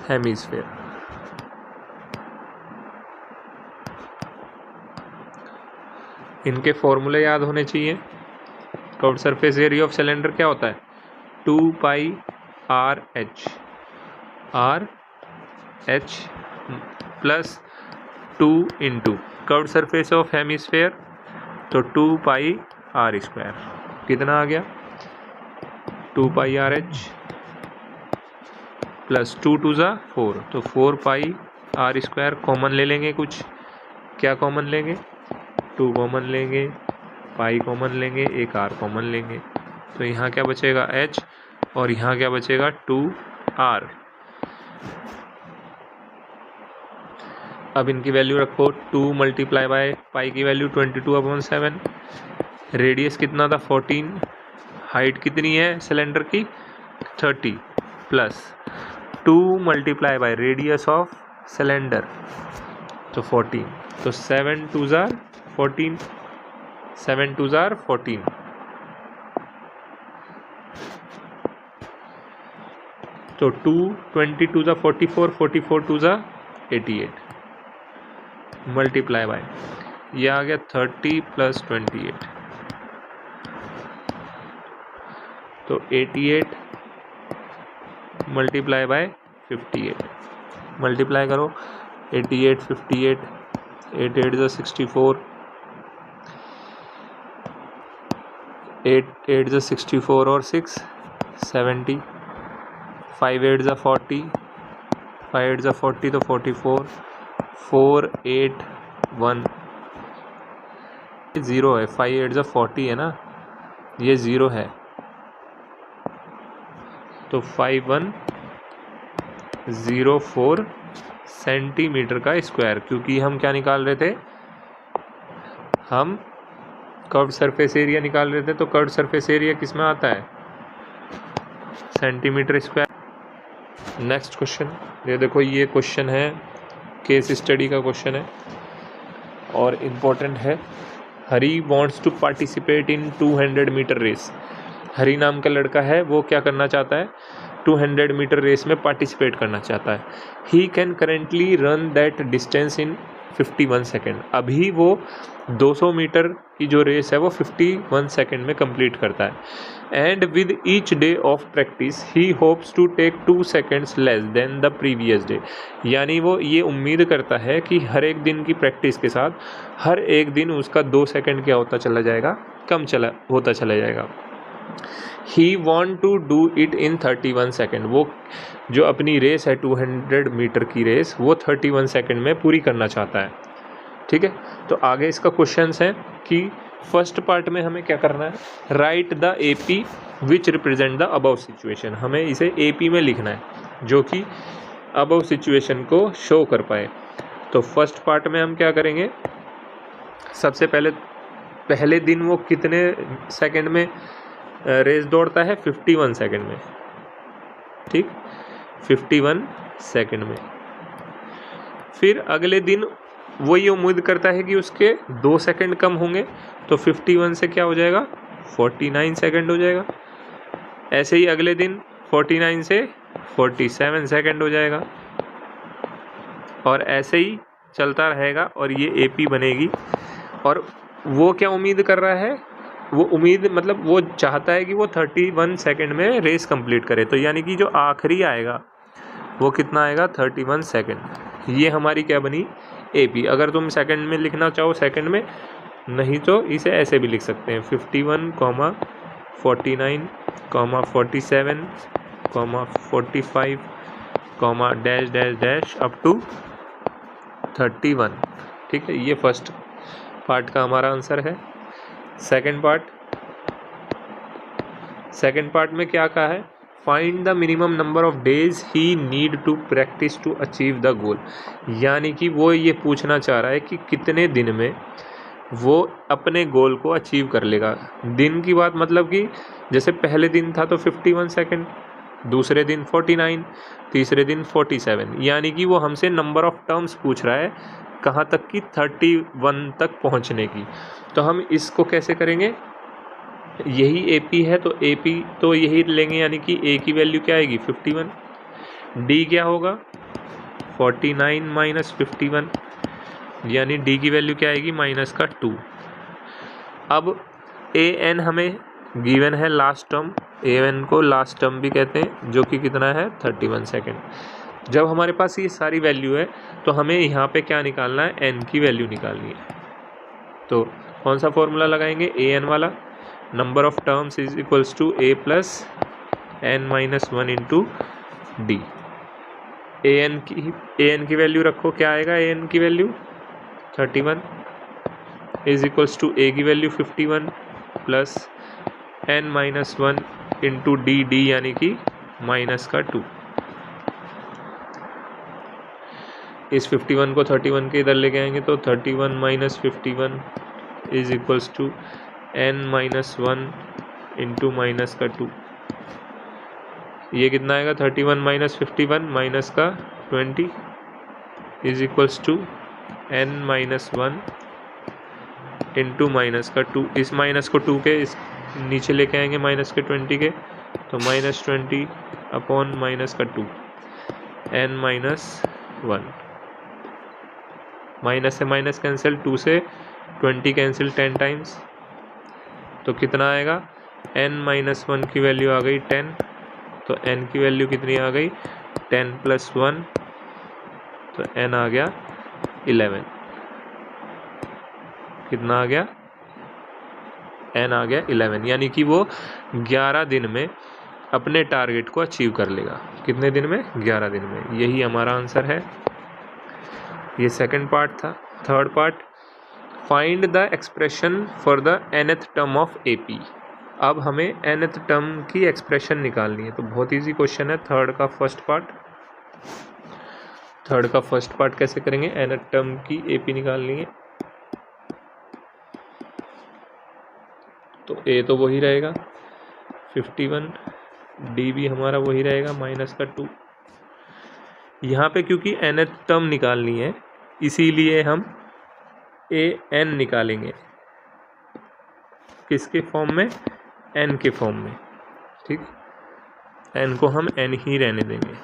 hemisphere, इनके फॉर्मूले याद होने चाहिए। Curved surface area of cylinder क्या होता है, 2 pi r h plus 2 into curved surface of hemisphere, तो 2 पाई आर स्क्वायर, कितना आ गया, 2 पाई आर एच प्लस 2 2 ज़ा 4, तो 4 पाई आर स्क्वायर। कॉमन ले लेंगे कुछ, क्या कॉमन लेंगे, 2 कॉमन लेंगे, पाई कॉमन लेंगे, एक आर कॉमन लेंगे, तो यहाँ क्या बचेगा h और यहाँ क्या बचेगा 2r। अब इनकी वैल्यू रखो, 2 × पाई की वैल्यू 22/7, रेडियस कितना था 14, हाइट कितनी है सिलेंडर की 30, प्लस 2 × रेडियस ऑफ सिलेंडर, तो 14, तो 7 2 ज़ा 14, 7 2 ज़ा 14, तो 2 22 ज़ा 44, 44 2 ज़ा 88, मल्टीप्लाई बाय ये आ गया 30 + 28, तो 88 मल्टीप्लाई बाय 58, मल्टीप्लाई करो 88 58, 8 8 ज़ा 64, 8 8 ज़ा 64 और 6 70, 5 8 ज़ा 40, 5 8 ज़ा 40, तो 44, 4 8 1, 0 है, 5 8 ज़ा 40 है ना, ये 0 है, तो 5104 सेंटीमीटर का स्क्वायर, क्योंकि हम क्या निकाल रहे थे, हम कर्व्ड सरफेस एरिया निकाल रहे थे, तो कर्व्ड सरफेस एरिया किस में आता है, सेंटीमीटर स्क्वायर। नेक्स्ट क्वेश्चन, ये देखो, ये क्वेश्चन है, केस स्टडी का क्वेश्चन है और इम्पोर्टेंट है। Hari wants to participate in 200 metre race. Hari नाम का लड़का है, वो क्या करना चाहता है, 200 मीटर रेस में पार्टिसिपेट करना चाहता है। He can currently run that distance in 51 second. अभी वो 200 मीटर की जो रेस है वो 51 सेकेंड में कंप्लीट करता है। And with each day of practice he hopes to take 2 seconds less than the previous day. यानी वो ये उम्मीद करता है कि हर एक दिन की प्रैक्टिस के साथ हर एक दिन उसका 2 सेकेंड क्या होता चला जाएगा, कम होता चला जाएगा। He want to do it in 31 second. वो जो अपनी रेस है 200 मीटर की रेस वो 31 सेकेंड में पूरी करना चाहता है। ठीक है, तो आगे इसका क्वेश्चन है कि फर्स्ट पार्ट में हमें क्या करना है, right the A P which represent the above situation. हमें इसे ए पी में लिखना है जो कि अबव सिचुएशन को शो कर पाए। तो फर्स्ट पार्ट में हम क्या करेंगे, सबसे पहले दिन वो कितने सेकंड में रेस दौड़ता है, 51 सेकंड में। ठीक, 51 सेकंड में। फिर अगले दिन वो ये उम्मीद करता है कि उसके 2 सेकंड कम होंगे, तो 51 से क्या हो जाएगा, 49 सेकंड हो जाएगा। ऐसे ही अगले दिन 49 से 47 सेकंड हो जाएगा, और ऐसे ही चलता रहेगा और ये एपी बनेगी। और वो क्या उम्मीद कर रहा है, वो उम्मीद मतलब वो चाहता है कि वो 31 सेकंड में रेस कंप्लीट करे। तो यानी कि जो आखिरी आएगा वो कितना आएगा, 31 सेकंड। ये हमारी क्या बनी, एपी। अगर तुम सेकंड में लिखना चाहो सेकंड में, नहीं तो इसे ऐसे भी लिख सकते हैं, 51, 49, 47, 45, dash dash dash up to 31। ठीक है, ये फर्स्ट पार्ट का हमारा आंसर है। सेकंड पार्ट में क्या कहा है, find the minimum number of days he need to practice to achieve the goal. यानी कि वो ये पूछना चाह रहा है कि कितने दिन में वो अपने गोल को अचीव कर लेगा। दिन की बात मतलब कि जैसे पहले दिन था तो 51 सेकंड, दूसरे दिन 49, तीसरे दिन 47। यानी कि वो हमसे नंबर ऑफ टर्म्स पूछ रहा है, कहाँ तक की, 31 तक पहुँचने की। तो हम इसको कैसे करेंगे, यही एपी है तो एपी तो यही लेंगे, यानी कि ए की वैल्यू क्या आएगी, 51। डी क्या होगा, 49 माइनस 51, यानी डी की वैल्यू क्या आएगी, माइनस का 2। अब ए एन हमें गिवन है लास्ट टर्म, ए एन को लास्ट टर्म भी कहते हैं, जो कि कितना है, 31 सेकेंड। जब हमारे पास ये सारी वैल्यू है तो हमें यहाँ पे क्या निकालना है, एन की वैल्यू निकालनी है। तो कौन सा फॉर्मूला लगाएंगे, ए एन वाला, number of terms is equals to A plus N minus 1 into D. A N की वैल्यू रखो, क्या आएगा ए एन की वैल्यू, 31 इज इक्वल्स टू ए की वैल्यू 51 plus N minus 1 into D, D यानी कि माइनस का 2। इस 51 को 31 के इधर लेके आएंगे तो 31 minus 51 is equals to N minus 1 into minus का 2। ये कितना आएगा, 31 माइनस 51 माइनस का 20 is equals to N minus 1 into minus का 2। इस माइनस को 2 के इस नीचे लेके आएंगे माइनस के 20 के, तो माइनस 20 अपॉन माइनस का 2, एन माइनस 1। माइनस से माइनस कैंसिल, 2 से 20 कैंसिल 10 टाइम्स, तो कितना आएगा, n माइनस 1 की वैल्यू आ गई 10, तो n की वैल्यू कितनी आ गई, 10 प्लस 1, तो n आ गया 11। कितना आ गया, n आ गया 11। यानी कि वो 11 दिन में अपने टारगेट को अचीव कर लेगा। कितने दिन में, 11 दिन में। यही हमारा आंसर है। ये सेकंड पार्ट था। Third part, find the expression for the nth term of AP। अब हमें nth टर्म की एक्सप्रेशन निकालनी है, तो बहुत इजी क्वेश्चन है। थर्ड का फर्स्ट पार्ट कैसे करेंगे, nth टर्म की AP निकालनी है। तो A तो वही रहेगा 51, D भी हमारा वही रहेगा माइनस का 2। यहाँ पे क्योंकि nth टर्म निकालनी है इसीलिए हम an निकालेंगे, किसके फॉर्म में, n के फॉर्म में। ठीक, n को हम n ही रहने देंगे।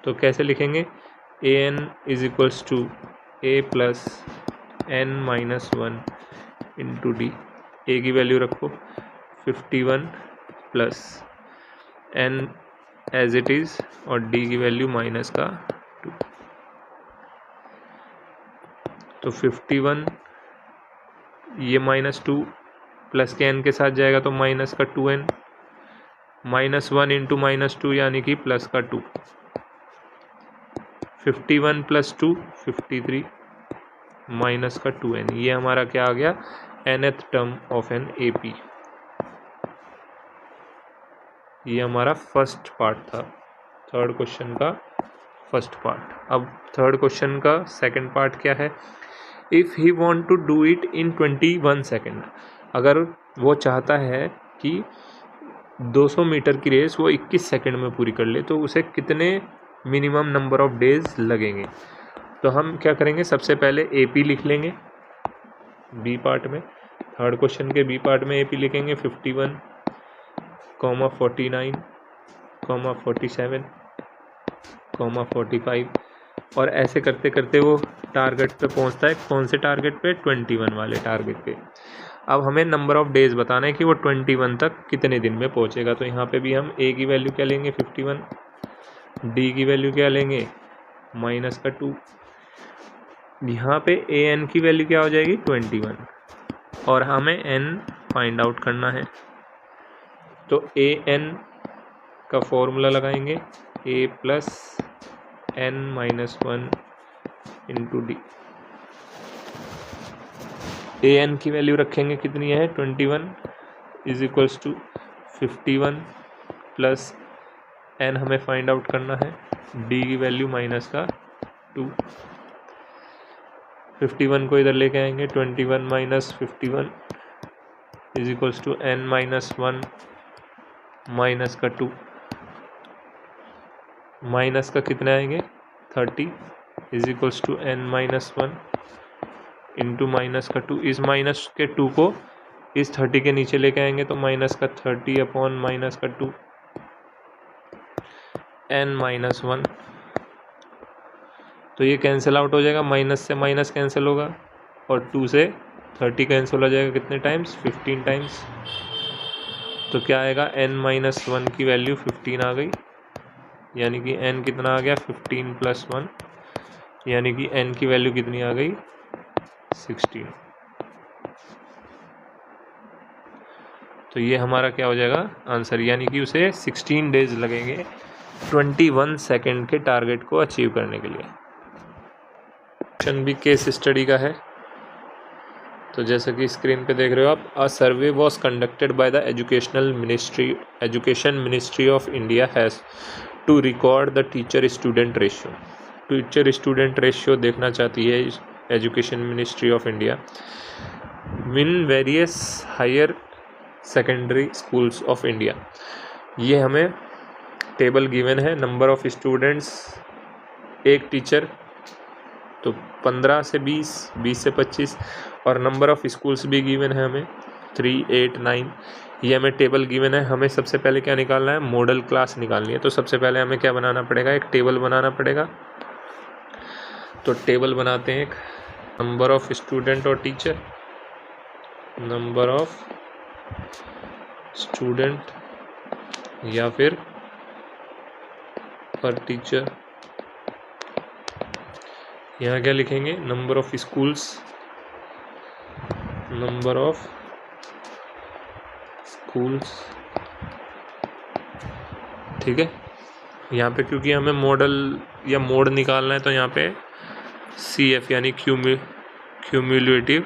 तो कैसे लिखेंगे, an is equals to a plus n minus 1 into D. A की वैल्यू रखो 51 plus n as it is, और डी की वैल्यू माइनस का 2। तो 51, ये माइनस 2 प्लस के n के साथ जाएगा तो माइनस का 2n, -1 इंटू -2 यानी कि प्लस का 2, 51 + 2 53 माइनस का 2n। ये हमारा क्या आ गया, nth term of an AP। ये हमारा फर्स्ट पार्ट था, थर्ड क्वेश्चन का फर्स्ट पार्ट। अब थर्ड क्वेश्चन का सेकंड पार्ट क्या है, if he want to do it in 21 second. अगर वो चाहता है कि 200 मीटर की रेस वो 21 सेकंड में पूरी कर ले तो उसे कितने मिनिमम नंबर ऑफ डेज लगेंगे। तो हम क्या करेंगे, सबसे पहले AP लिख लेंगे बी पार्ट में, थर्ड क्वेश्चन के बी पार्ट में AP लिखेंगे 51, 49, 47, 45 और ऐसे करते करते वो टारगेट पे पहुंचता है। कौन से टारगेट पे, 21 वाले टारगेट पे। अब हमें नंबर ऑफ डेज बताना है कि वो 21 तक कितने दिन में पहुंचेगा। तो यहाँ पे भी हम A की वैल्यू क्या लेंगे, 51, D की वैल्यू क्या लेंगे, माइनस का 2, यहाँ पे AN की वैल्यू क्या हो जाएगी, 21 और हमें N फाइंड आउट करना है। तो AN का फॉर्मूला लगाएंगे A + N - 1 into D। AN की वैल्यू रखेंगे कितनी है, 21 = 51 + N हमें फाइंड आउट करना है, D की वैल्यू माइनस का 2। 51 को इधर लेके आएंगे, 21 - 51 = N - 1 माइनस का 2, माइनस का कितने आएंगे, 30 = N - 1 इंटू माइनस का 2। इस माइनस के 2 को इस 30 के नीचे लेके आएंगे तो माइनस का 30 अपॉन माइनस का 2 N - 1। तो ये कैंसिल आउट हो जाएगा, माइनस से माइनस कैंसिल होगा और 2 से 30 कैंसिल हो जाएगा कितने टाइम्स, 15 टाइम्स। तो क्या आएगा, N - 1 की वैल्यू 15 आ गई, यानी कि N कितना आ गया, 15 + 1 यानी कि N की वैल्यू कितनी आ गई, 16। तो ये हमारा क्या हो जाएगा आंसर, यानी कि उसे 16 डेज लगेंगे 21 सेकेंड के टारगेट को अचीव करने के लिए। क्वेश्चन भी केस स्टडी का है। तो जैसे कि स्क्रीन पे देख रहे हो आप, a survey was conducted by the education ministry of India has to record the teacher student ratio. Teacher student ratio देखना चाहती है education ministry of India in various higher secondary schools of India. ये हमें table given है, number of students एक teacher तो 15 से 20, 20 से 25 और नंबर ऑफ स्कूल्स भी गिवन है हमें 3, 8, 9। ये हमें टेबल गिवन है। हमें सबसे पहले क्या निकालना है, मॉडल क्लास निकालनी है। तो सबसे पहले हमें क्या बनाना पड़ेगा, एक टेबल बनाना पड़ेगा। तो टेबल बनाते हैं, एक नंबर ऑफ स्टूडेंट और टीचर, नंबर ऑफ स्टूडेंट या फिर पर टीचर। यहाँ क्या लिखेंगे, number of schools, number of schools, ठीक है। यहाँ पे क्योंकि हमें मॉडल या मोड निकालना है तो यहाँ पे CF यानी क्यूमुलेटिव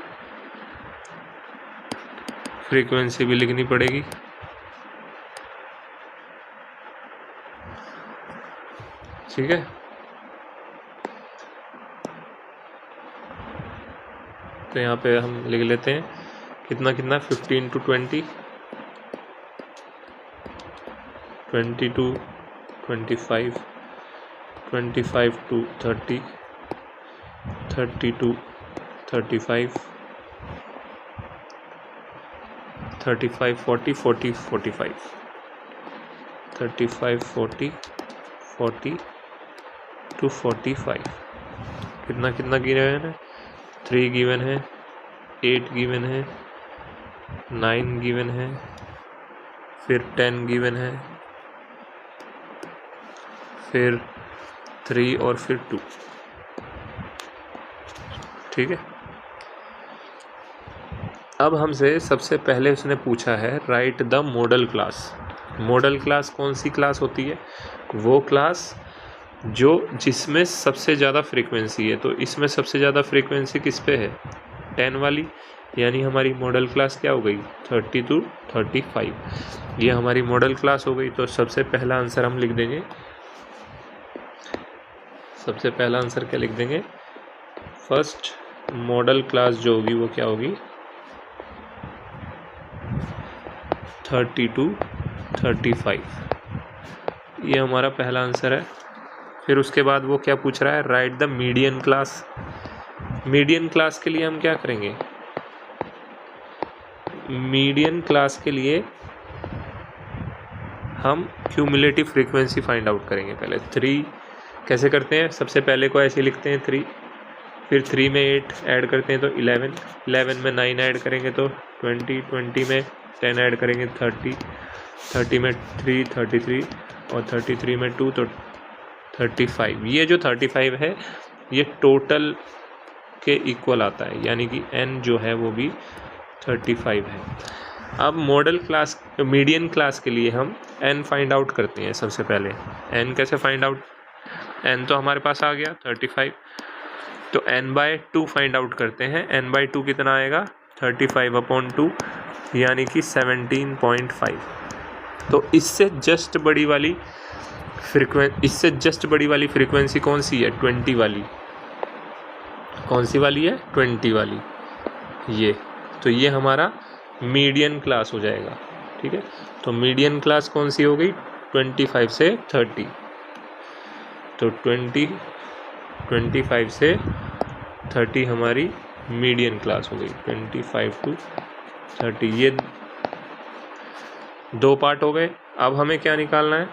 फ्रीक्वेंसी भी लिखनी पड़ेगी। ठीक है, तो यहाँ पे हम लिख लेते हैं कितना कितना, 15 to 20, 20 to 25, 25 to 30, 30 to 35, 35, 40, 40, 45, 35, 40, 40 to 45। कितना कितना गिवन है, 3 गिवन है, 8 गिवन है, 9 गिवन है, फिर 10 गिवन है, फिर 3 और फिर 2। ठीक है, अब हमसे सबसे पहले उसने पूछा है right the model class. Model class कौन सी क्लास होती है? वो क्लास जिसमें सबसे ज़्यादा फ्रीक्वेंसी है। तो इसमें सबसे ज़्यादा फ्रीक्वेंसी किस पे है? 10 वाली, यानी हमारी मॉडल क्लास क्या हो गई? 30 to 35। ये हमारी मॉडल क्लास हो गई। तो सबसे पहला आंसर हम लिख देंगे, सबसे पहला आंसर क्या लिख देंगे? फर्स्ट मॉडल क्लास जो होगी वो क्या होगी? 30 to 35। ये हमारा पहला आंसर है। फिर उसके बाद वो क्या पूछ रहा है? Right the median class. Median class के लिए हम क्या करेंगे? मीडियन क्लास के लिए हम क्यूमुलेटिव फ्रीक्वेंसी फाइंड आउट करेंगे। पहले 3 कैसे करते हैं? सबसे पहले को ऐसे लिखते हैं 3, फिर 3 में 8 ऐड करते हैं तो 11, 11 में 9 ऐड करेंगे तो 20, 20 में 10 ऐड करेंगे 30, 30 में 3 33 और 33 में 2 तो 35। ये जो 35 है ये टोटल के इक्वल आता है, यानी कि n जो है वो भी 35 है। अब मॉडल क्लास मीडियन क्लास के लिए हम n फाइंड आउट करते हैं। सबसे पहले n कैसे फाइंड आउट? n तो हमारे पास आ गया 35, तो n/2 फाइंड आउट करते हैं। n/2 कितना आएगा? 35/2 यानी कि 17.5। तो इससे जस्ट बड़ी वाली फ्रीक्वेंसी कौन सी है? 20 वाली। कौन सी वाली है? 20 वाली। ये तो ये हमारा मीडियन क्लास हो जाएगा। ठीक है, तो मीडियन क्लास कौन सी हो गई? 25 से 30। तो 25 से 30 हमारी मीडियन क्लास हो गई। 25 to 30 ये 2 पार्ट हो गए। अब हमें क्या निकालना है?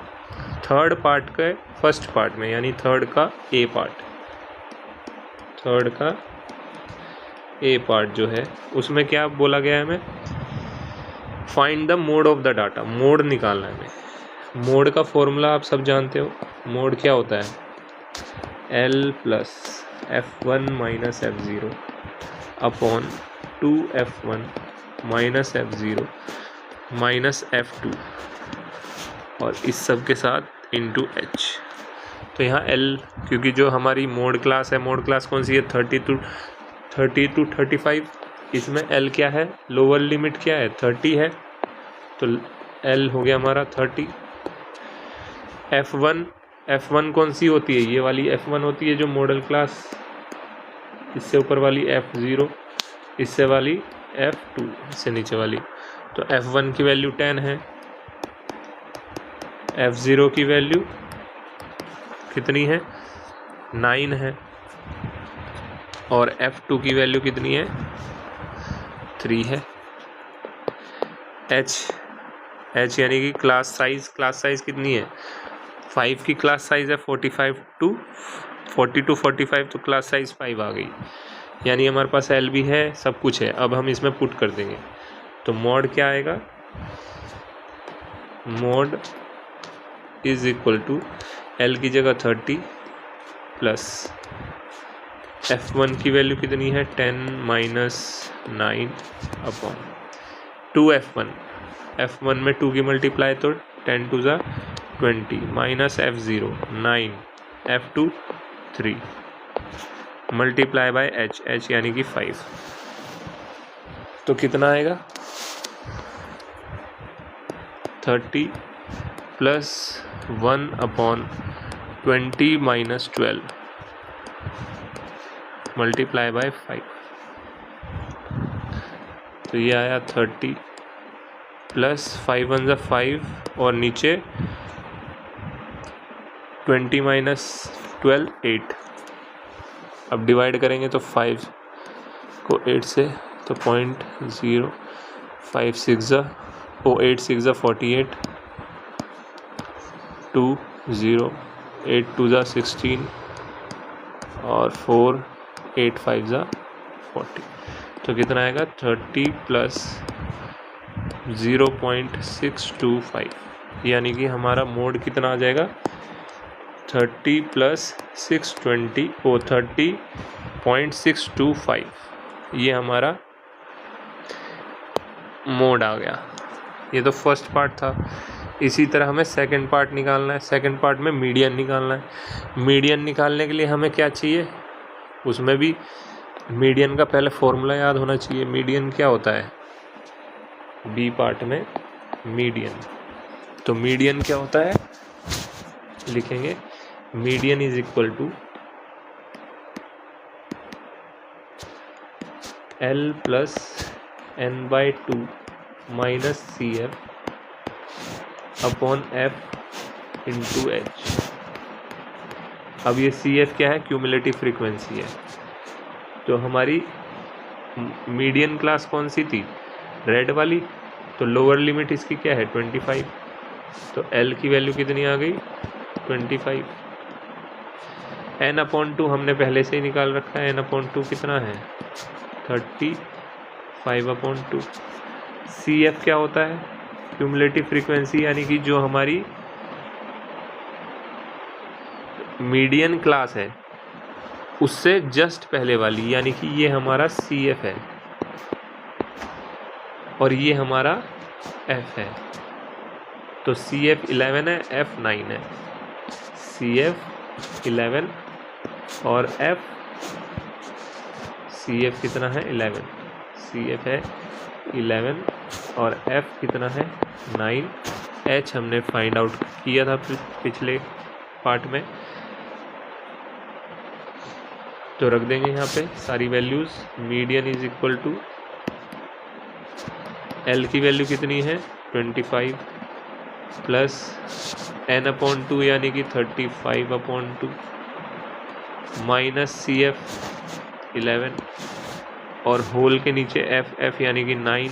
थर्ड पार्ट के फर्स्ट पार्ट में, यानी थर्ड का ए पार्ट। थर्ड का ए पार्ट जो है उसमें क्या बोला गया है हमें? Find the mode of the data. Mode निकालना है हमें। मोड का फॉर्मूला आप सब जानते हो। मोड क्या होता है? L plus F1 minus F0 upon 2F1 minus F0 minus F2 और इस सब के साथ इंटू H। तो यहाँ L, क्योंकि जो हमारी मोड क्लास है, मोड क्लास कौन सी है? 30 to 35। इसमें L क्या है? लोअर लिमिट क्या है? 30 है, तो L हो गया हमारा 30। F1 कौन सी होती है? ये वाली F1 होती है जो मॉडल क्लास। इससे ऊपर वाली F0, इससे वाली F2, इससे नीचे वाली। तो F1 की वैल्यू 10 है, F0 की वैल्यू कितनी है? 9 है, और F2 की वैल्यू कितनी है? 3 है। H यानी कि क्लास साइज कितनी है? 5 की क्लास साइज है 40 to 45, तो क्लास साइज 5 आ गई। यानी हमारे पास L भी है, सब कुछ है। अब हम इसमें पुट कर देंगे तो मॉड क्या आएगा? Mode is equal to L की जगह 30 प्लस F1 की वैल्यू कितनी है? 10 माइनस 9 अपॉन 2F1। F1 में 2 की मल्टीप्लाई तो 10 to 20 minus F0 9, F2 3 multiply by H यानी कि 5। तो कितना आएगा? 30 plus 1 upon 20 minus 12 multiply by 5। तो ये आया 30 प्लस 5 1 5 और नीचे 20 माइनस 12 8। अब डिवाइड करेंगे तो 5 को 8 से तो 0.05 6 8 6 48 2 0 8 2 16 और 4 8 5 40। तो कितना आएगा? 30 प्लस 0.625, यानी कि हमारा मोड कितना आ जाएगा? 30 प्लस 620 30.625। ये हमारा मोड आ गया। ये तो फर्स्ट पार्ट था। इसी तरह हमें सेकंड पार्ट निकालना है। सेकंड पार्ट में मीडियन निकालना है। मीडियन निकालने के लिए हमें क्या चाहिए, उसमें भी मीडियन का पहले फॉर्मूला याद होना चाहिए। मीडियन क्या होता है, बी पार्ट में मीडियन। तो मीडियन क्या होता है, लिखेंगे median is equal to L plus n/2 minus CF upon F into H। अब ये CF क्या है, क्यूमुलेटिव फ्रीक्वेंसी है। तो हमारी मीडियन क्लास कौन सी थी, रेड वाली। तो लोअर लिमिट इसकी क्या है, 25। तो L की वैल्यू कितनी आ गई, 25। n/2 हमने पहले से ही निकाल रखा है। n/2 कितना है, 35/2। CF क्या होता है, क्यूमुलेटिव फ्रीक्वेंसी, यानी कि जो हमारी मीडियन क्लास है उससे जस्ट पहले वाली, यानी कि ये हमारा CF है और ये हमारा F है। तो CF 11 है, F 9 है। CF 11 और CF कितना है, 11। CF है 11 और F कितना है, 9। H हमने फाइंड आउट किया था पिछले पार्ट में, तो रख देंगे यहाँ पे सारी values. Median is equal to L की वैल्यू कितनी है, 25 प्लस n/2 यानी कि 35/2 माइनस CF 11 और होल के नीचे F यानी कि 9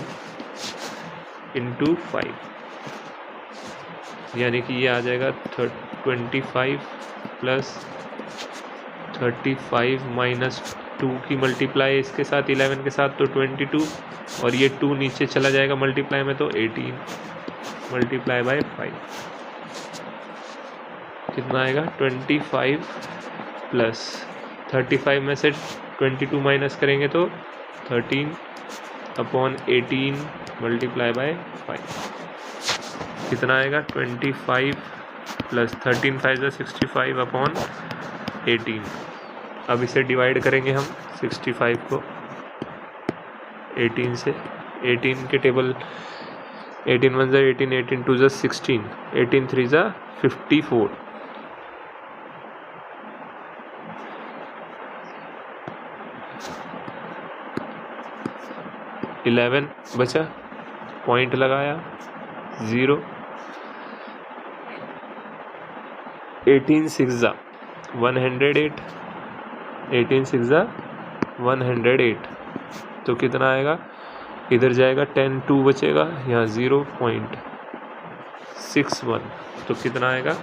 इंटू 5, यानी कि ये आ जाएगा 25 प्लस 35 माइनस 2 की मल्टीप्लाई इसके साथ 11 के साथ, तो 22, और ये 2 नीचे चला जाएगा मल्टीप्लाई में, तो 18 मल्टीप्लाई बाय 5 कितना आएगा, 25 प्लस 35 में से 22 माइनस करेंगे तो 13/18 मल्टीप्लाई बाय 5 कितना आएगा, 25 प्लस 13 5 65/18। अब इसे डिवाइड करेंगे हम 65 को 18 से। 18 के टेबल 18 1 ज़ा 18, 18 2 ज़ा 16, 18 3 ज़ा 54। इलेवन बचा, पॉइंट लगाया 0। 18 6 ज़ा 108, 18 6 ज़ा 108, तो कितना आएगा, इधर जाएगा 10 2 बचेगा, यहाँ 0.61, तो कितना आएगा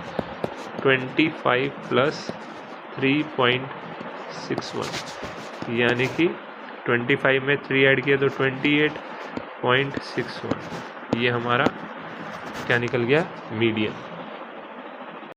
25 प्लस 3.61, यानी कि 25 में 3 ऐड किया तो 28.61। ये हमारा क्या निकल गया, मीडियन।